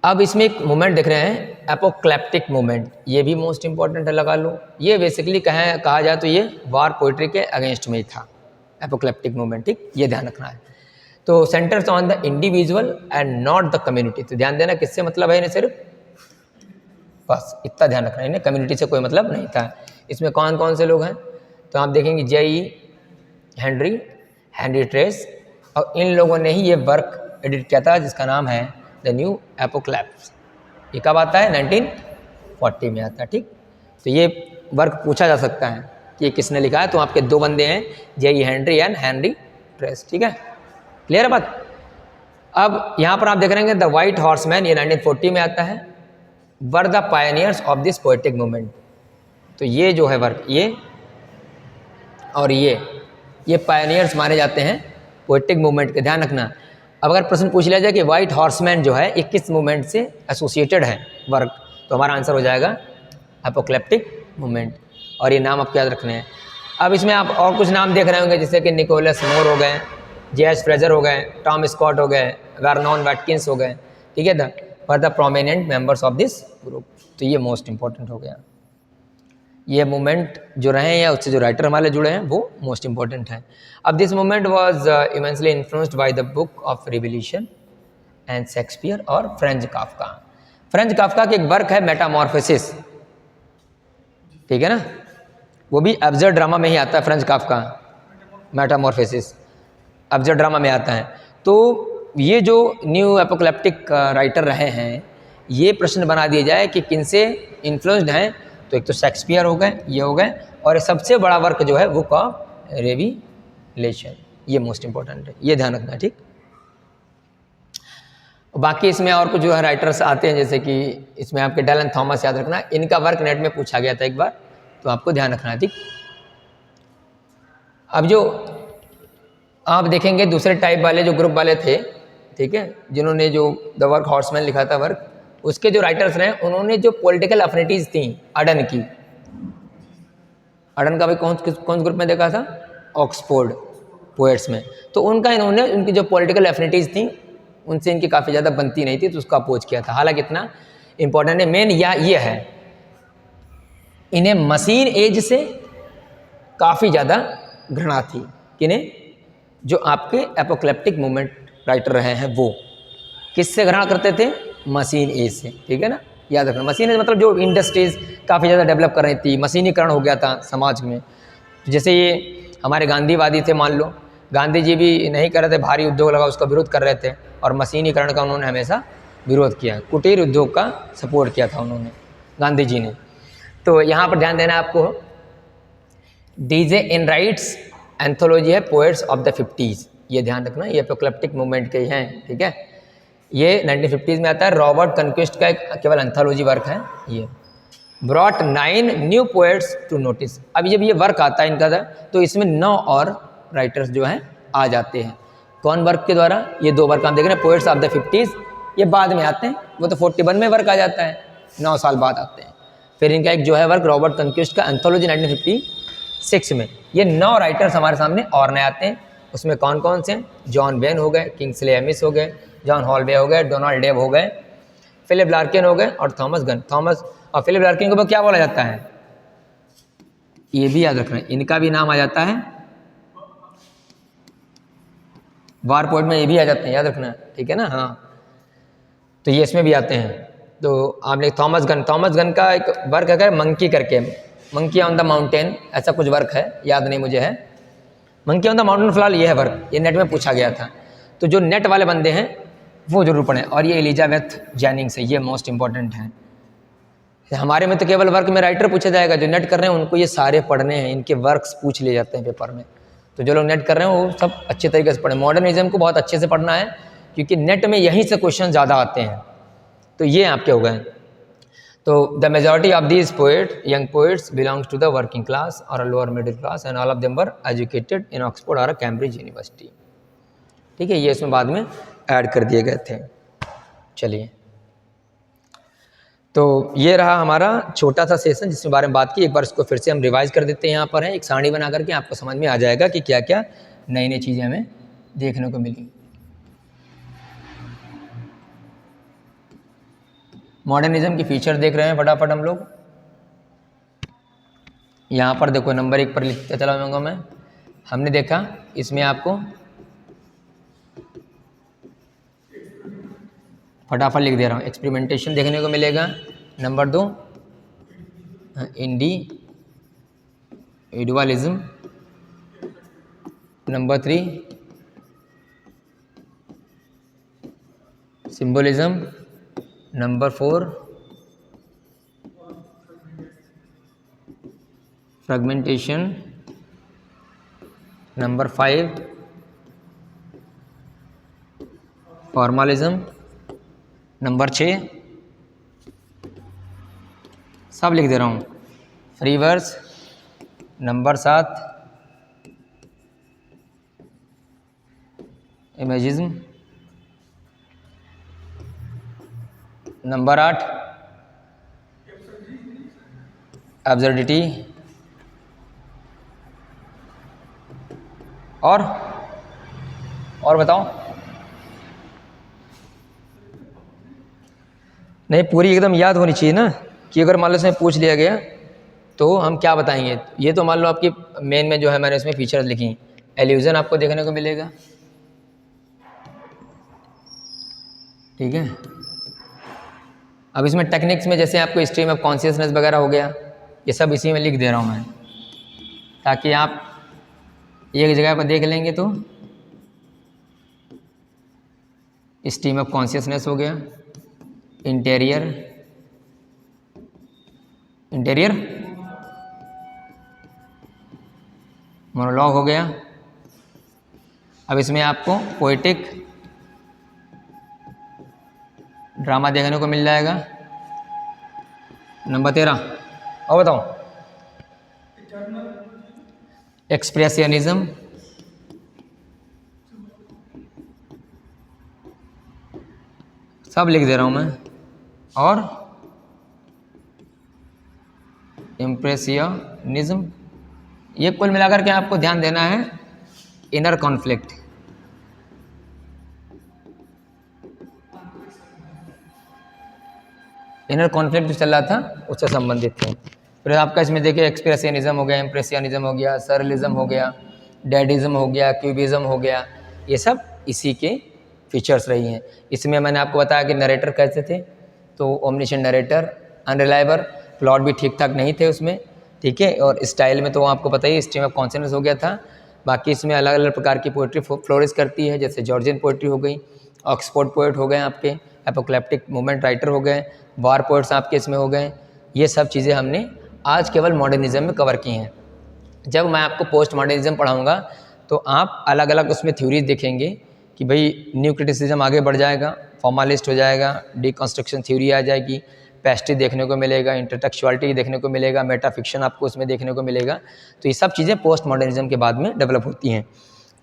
अब इसमें एक मूवमेंट देख रहे हैं, एपोक्लिप्टिक मूवमेंट, ये भी मोस्ट इंपॉर्टेंट है, लगा लो। ये बेसिकली कहा जाए तो ये वार पोइट्री के अगेंस्ट में ही था, एपोक्लिप्टिक मूवमेंट। ठीक, ये ध्यान रखना है। तो centres on the individual and not the community. तो ध्यान देना, किससे मतलब है इन्हें, सिर्फ बस इतना ध्यान रखना है, इन्हें कम्युनिटी से कोई मतलब नहीं था। इसमें कौन कौन से लोग हैं तो आप देखेंगे, J.E. हेनरी ट्रेस, और इन लोगों ने ही ये वर्क एडिट किया था जिसका नाम है द न्यू एपोक्लिप्स। ये कब आता है, 1940 में आता है। ठीक, तो ये वर्क पूछा जा सकता है कि ये किसने लिखा है, तो आपके दो बंदे हैं, J.E. Henry and Henry trace. ठीक है, क्लियर है बात। अब यहाँ पर आप देख रहे हैं द वाइट हॉर्समैन, ये 1940 में आता है, were the pioneers of this poetic movement. तो ये जो है वर्क, ये और ये पायनियर्स माने जाते हैं पोएटिक मूवमेंट के, ध्यान रखना। अब अगर प्रश्न पूछ लिया जाए कि वाइट हॉर्समैन जो है ये किस मूवमेंट से एसोसिएटेड है वर्क, तो हमारा आंसर हो जाएगा एपोकलिप्टिक मूवमेंट, और ये नाम आपको याद रखने हैं। अब इसमें आप और कुछ नाम देख रहे होंगे, जैसे कि निकोलस मोर हो गए, जे.एच. फ्रेजर हो गए, टॉम स्कॉट हो गए, वर्नॉन वैटकिंस हो गए, ठीक है the for the prominent members of this group. तो ये मोस्ट इंपॉर्टेंट हो गया, ये मूवमेंट जो रहे हैं या उससे जो राइटर हमारे जुड़े हैं वो मोस्ट इंपॉर्टेंट है। अब this movement was immensely influenced by the book of revolution and Shakespeare और फ्रेंच काफ्का। फ्रेंच काफ्का की एक वर्क है मेटामॉर्फोसिस, ठीक है ना, वो भी एब्सर्ड ड्रामा में ही आता है। French Kafka Metamorphosis absurd drama में आता है। तो ये जो न्यू एपोकलिप्टिक राइटर रहे हैं, ये प्रश्न बना दिया जाए कि किनसे इन्फ्लुएंस्ड हैं, तो एक तो शेक्सपियर हो गए, ये हो गए, और सबसे बड़ा वर्क जो है बुक ऑफ रिवोल्यूशन, ये मोस्ट इंपॉर्टेंट है, ये ध्यान रखना, ठीक। बाकी इसमें और कुछ जो है राइटर्स आते हैं, जैसे कि इसमें आपके डैलन थॉमस याद रखना, इनका वर्क नेट में पूछा गया था एक बार, तो आपको ध्यान रखना है, ठीक। अब जो आप देखेंगे दूसरे टाइप वाले जो ग्रुप वाले थे, ठीक है, जिन्होंने जो द वर्क हॉर्समैन लिखा था वर्क, उसके जो राइटर्स रहे उन्होंने जो पॉलिटिकल एफिनिटीज थी अडन की, अडन का भी कौन ग्रुप में देखा था, ऑक्सफोर्ड पोएट्स में, तो उनका इन्होंने उनकी जो पॉलिटिकल एफिनिटीज थी उनसे इनकी काफ़ी ज़्यादा बनती नहीं थी, तो उसका अपोज किया था। हालांकि इतना इंपॉर्टेंट है, मेन या ये है इन्हें मशीन एज से काफ़ी ज़्यादा घृणा थी, किन्हें, जो आपके एपोकलिप्टिक मूवमेंट राइटर रहे हैं वो किससे घृणा करते थे, मशीन एज से, ठीक है ना, याद रखना। मशीन एज मतलब जो इंडस्ट्रीज काफ़ी ज़्यादा डेवलप कर रही थी, मशीनीकरण हो गया था समाज में। जैसे ये हमारे गांधीवादी थे, मान लो गांधी जी भी नहीं कर रहे थे भारी उद्योग लगा, उसका विरोध कर रहे थे, और मशीनीकरण का उन्होंने हमेशा विरोध किया, कुटीर उद्योग का सपोर्ट किया था उन्होंने, गांधी जी ने। तो यहाँ पर ध्यान देना आपको, डीजे इन राइट्स एंथोलॉजी है पोएट्स ऑफ द 50s, ये ध्यान रखना, ये एपोकलिप्टिक मूवमेंट के ही हैं, ठीक है, ये 1950s में आता है। रॉबर्ट कन्क्विस्ट का एक केवल एंथोलॉजी वर्क है ये। Brought 9 new poets to notice, अब जब ये वर्क आता है इनका तो इसमें 9 और राइटर्स जो हैं आ जाते हैं। कौन वर्क के द्वारा, ये 2 वर्क हम देख रहे हैं, पोएट्स ऑफ द 50s, ये बाद में आते हैं, वो तो 41 में वर्क आ जाता है, 9 साल बाद आते हैं। फिर इनका एक जो है वर्क रॉबर्ट कन्क्विस्ट का एंथोलॉजी 1956 में, ये 9 राइटर्स हमारे सामने और नए आते हैं। उसमें कौन कौन से, जॉन बेन हो गए, किंग्सले एमिस हो गए, जॉन हॉलवे हो गए, डोनाल्ड डेव हो गए, फिलिप लार्किन हो गए, और थॉमस गन। थॉमस और फिलिप लार्किन को क्या बोला जाता है, ये भी याद रखना, इनका भी नाम आ जाता है वार पोएट में, ये भी आ जाते हैं, याद रखना, ठीक है ना, हाँ, तो ये इसमें भी आते हैं। तो आपने थॉमस गन का एक वर्क है मंकी करके, मंकी ऑन द माउंटेन, ऐसा कुछ वर्क है, याद नहीं मुझे है, मंकी ऑन द माउंटेन, फिलहाल ये है वर्क, ये नेट में पूछा गया था, तो जो नेट वाले बंदे हैं वो जरूर पढ़ें। और ये एलिजाबेथ जेनिंग्स है, ये मोस्ट इंपॉर्टेंट है। हमारे में तो केवल वर्क में राइटर पूछा जाएगा, जो नेट कर रहे हैं उनको ये सारे पढ़ने हैं, इनके वर्क्स पूछ लिए जाते हैं पेपर में, तो जो लोग नेट कर रहे हैं वो सब अच्छे तरीके से पढ़ें। मॉडर्निज्म को बहुत अच्छे से पढ़ना है, क्योंकि नेट में यहीं से क्वेश्चन ज़्यादा आते हैं। तो ये आपके हो गए। तो the majority of these poet young poets belongs to the working class और lower middle class, and all of them were educated in Oxford और कैम्ब्रिज यूनिवर्सिटी, ठीक है, ये इसमें बाद में ऐड कर दिए गए थे। चलिए, तो ये रहा हमारा छोटा सा सेशन जिसके बारे में बात की। एक बार इसको फिर से हम रिवाइज कर देते हैं, यहाँ पर है एक सारणी बना करके, आपको समझ में आ जाएगा कि क्या क्या नई नई चीज़ें हमें देखने को मिली। मॉडर्निज्म की फीचर देख रहे हैं फटाफट हम लोग। यहाँ पर देखो नंबर 1 पर लिखते चला जाऊँगा मैं। हमने देखा इसमें आपको फटाफट लिख दे रहा हूँ, एक्सपेरिमेंटेशन देखने को मिलेगा। Number 2 individualism. Number 3 symbolism. Number 4 fragmentation. Number 5 formalism, number 6 सब लिख दे रहा हूँ, free verse, number 7 imagism, number 8 absurdity, और बताओ। नहीं, पूरी एकदम याद होनी चाहिए ना, कि अगर मान लो इसमें पूछ लिया गया तो हम क्या बताएंगे। ये तो मान लो आपकी मेन में जो है मैंने इसमें फीचर्स लिखी, एल्यूजन आपको देखने को मिलेगा, ठीक है। अब इसमें टेक्निक्स में जैसे आपको स्ट्रीम ऑफ कॉन्शियसनेस वगैरह हो गया, ये सब इसी में लिख दे रहा हूँ मैं, ताकि आप एक जगह पर देख लेंगे। तो स्ट्रीम ऑफ कॉन्शियसनेस हो गया, इंटीरियर मोनोलॉग हो गया। अब इसमें आपको पोएटिक ड्रामा देखने को मिल जाएगा, नंबर 13। और बताओ, एक्सप्रेशनिज्म, सब लिख दे रहा हूं मैं, और इम्प्रेशनिज्म। ये कुल मिलाकर के आपको ध्यान देना है, इनर कॉन्फ्लिक्ट, इनर कॉन्फ्लिक्ट जो चल रहा था उससे संबंधित थे। फिर आपका इसमें देखिए एक्सप्रेशनिज्म हो गया, इम्प्रेशनिज्म हो गया, सरलिज्म हो गया, डैडिज्म हो गया, क्यूबिज्म हो गया, ये सब इसी के फीचर्स रही हैं। इसमें मैंने आपको बताया कि नरेटर कैसे थे, तो ओमनिशेंट नरेटर, अनरिलायबल, प्लॉट भी ठीक ठाक नहीं थे उसमें, ठीक है। और स्टाइल में तो आपको पता ही स्ट्रीम ऑफ कॉन्शियसनेस हो गया था। बाकी इसमें अलग अलग प्रकार की पोइट्री फ्लोरिश करती है, जैसे जॉर्जियन पोइट्री हो गई, ऑक्सफोर्ड पोइट हो गए आपके, एपोक्लिप्टिक मूवमेंट राइटर हो गए, वार पोइट्स आपके इसमें हो गए। ये सब चीज़ें हमने आज केवल मॉडर्निज्म में कवर की हैं। जब मैं आपको पोस्ट मॉडर्निज्म पढ़ाऊँगा तो आप अलग अलग उसमें थ्योरीज देखेंगे कि भाई न्यू क्रिटिसिज्म आगे बढ़ जाएगा, फॉर्मलिस्ट हो जाएगा, डिकंस्ट्रक्शन थ्योरी आ जाएगी, पेस्ट्री देखने को मिलेगा, इंटरटेक्चुअलिटी देखने को मिलेगा, मेटाफिक्शन आपको उसमें देखने को मिलेगा। तो ये सब चीज़ें पोस्ट मॉडर्निज्म के बाद में डेवलप होती हैं।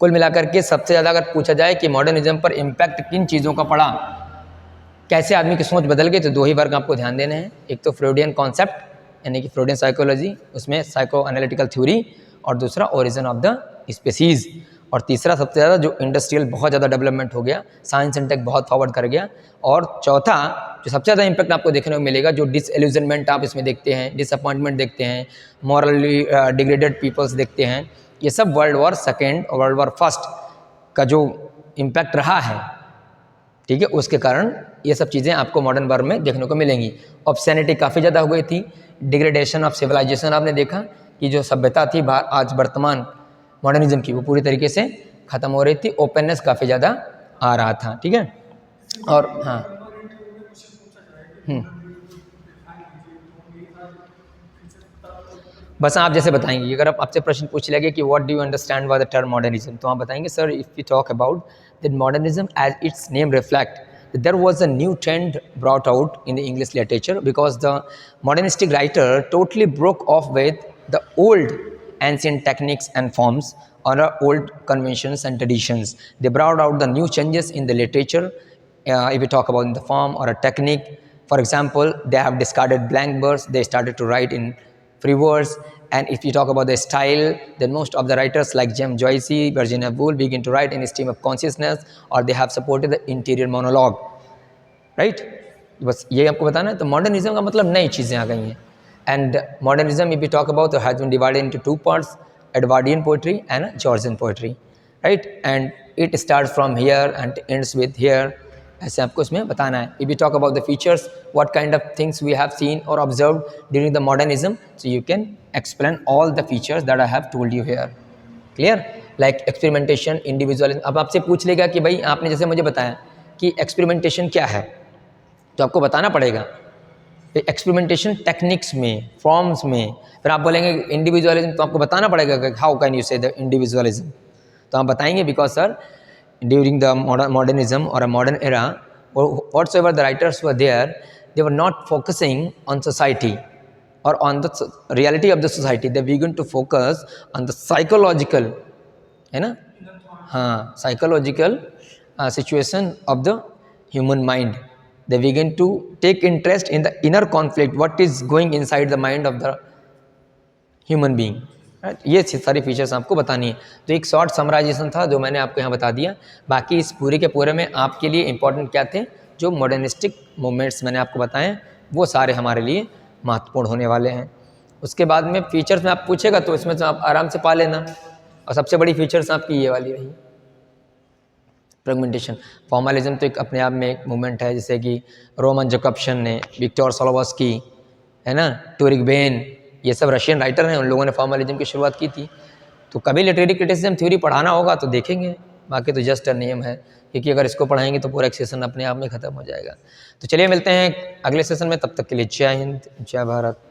कुल मिलाकर के सबसे ज़्यादा अगर पूछा जाए कि मॉडर्निज्म पर इम्पैक्ट किन चीज़ों का पड़ा, कैसे आदमी की सोच बदल गई, तो दो ही वर्ग आपको ध्यान देने हैं। एक तो फ्रोडियन कॉन्सेप्ट यानी कि फ्रोडियन साइकोलॉजी, उसमें साइको एनालिटिकल थ्योरी, और दूसरा ओरिजिन ऑफ द स्पीसीज़, और तीसरा सबसे ज़्यादा जो इंडस्ट्रियल बहुत ज़्यादा डेवलपमेंट हो गया, साइंस एंड टेक बहुत फॉरवर्ड कर गया, और चौथा जो सबसे ज़्यादा इम्पैक्ट आपको देखने को मिलेगा, जो डिसइल्यूजनमेंट आप इसमें देखते हैं, डिसअपॉइंटमेंट देखते हैं, मॉरली डिग्रेडेड पीपल्स देखते हैं, ये सब वर्ल्ड वॉर सेकेंड और वर्ल्ड वॉर फर्स्ट का जो इम्पैक्ट रहा है, ठीक है, उसके कारण ये सब चीज़ें आपको मॉडर्न वर्ल्ड में देखने को मिलेंगी। ऑब्सैनिटी काफ़ी ज़्यादा हो गई थी, डिग्रेडेशन ऑफ सिविलाइजेशन आपने देखा कि जो सभ्यता थी आज वर्तमान मॉडर्निज्म की, वो पूरी तरीके से ख़त्म हो रही थी, ओपननेस काफ़ी ज़्यादा आ रहा था, ठीक है। और हाँ, बस आप जैसे बताएंगे, अगर आप आपसे प्रश्न पूछ लेंगे कि what do you understand by the term modernism, तो आप बताएंगे sir if we talk about that modernism as its name reflect there was a new trend brought out in the English literature because the modernistic writer totally broke off with the old ancient techniques and forms or old conventions and traditions. They brought out the new changes in the literature. If we talk about the form or a technique, for example, they have discarded blank verse, they started to write in free verse. And if you talk about the style, then most of the writers like James Joyce, Virginia Woolf begin to write in a stream of consciousness, or they have supported the interior monologue, right? बस ये आपको बताना है। तो modernism का मतलब नई चीज़ें आ गई हैं। And modernism if we talk about has been divided into two parts, Edwardian poetry and Georgian poetry, right? And it start from here and ends with here, ऐसे आपको इसमें बताना है। If we talk about the features, what kind of things we have seen और observed during the modernism, so you can explain all the features that I have told you here, clear? Like experimentation, individualism. अब आपसे पूछ लेगा कि भाई आपने जैसे मुझे बताया कि एक्सपेरिमेंटेशन क्या है, तो आपको बताना पड़ेगा एक्सपेरिमेंटेशन टेक्निक्स में, फॉर्म्स में। फिर आप बोलेंगे इंडिविजुअलिज्म, तो आपको बताना पड़ेगा कि हाउ कैन यू से द इंडिविजुअलिज्म, तो आप बताएंगे because sir during the modernism or a modern era, or whatsoever the writers were there, they were not focusing on society or on the reality of the society. They began to focus on the psychological, है ना, हाँ, psychological situation of the human mind. They begin to take interest in the inner conflict, what is going inside the mind of the human being. ये सारी features आपको बतानी है. तो एक शॉर्ट समराइजेशन था जो मैंने आपको यहाँ बता दिया. बाकी इस पूरे के पूरे में आपके लिए इंपॉर्टेंट क्या थे, जो मॉडर्निस्टिक मूवमेंट्स मैंने आपको बताएं वो सारे हमारे लिए महत्वपूर्ण होने वाले हैं. उसके बाद में फीचर्स में आप पूछेगा तो इसमें तो आप आराम से पा लेना. और सबसे बड़ी फीचर्स आपकी ये वाली रही, फ्रेगमेंटेशन. फॉर्मलिज्म तो एक अपने आप में एक मूवमेंट है, जैसे कि रोमन जैकब्सन ने, विक्टर सोलोवस्की, है ना, टूरिक बेन, ये सब रशियन राइटर हैं, उन लोगों ने फॉर्मलिज्म की शुरुआत की थी. तो कभी लिटरेरी क्रिटिसिज्म थ्योरी पढ़ाना होगा तो देखेंगे, बाकी तो जस्ट नियम है, क्योंकि अगर इसको पढ़ाएंगे तो पूरा एक सेशन अपने आप में ख़त्म हो जाएगा. तो चलिए मिलते हैं अगले सेशन में, तब तक के लिए जय हिंद, जय भारत.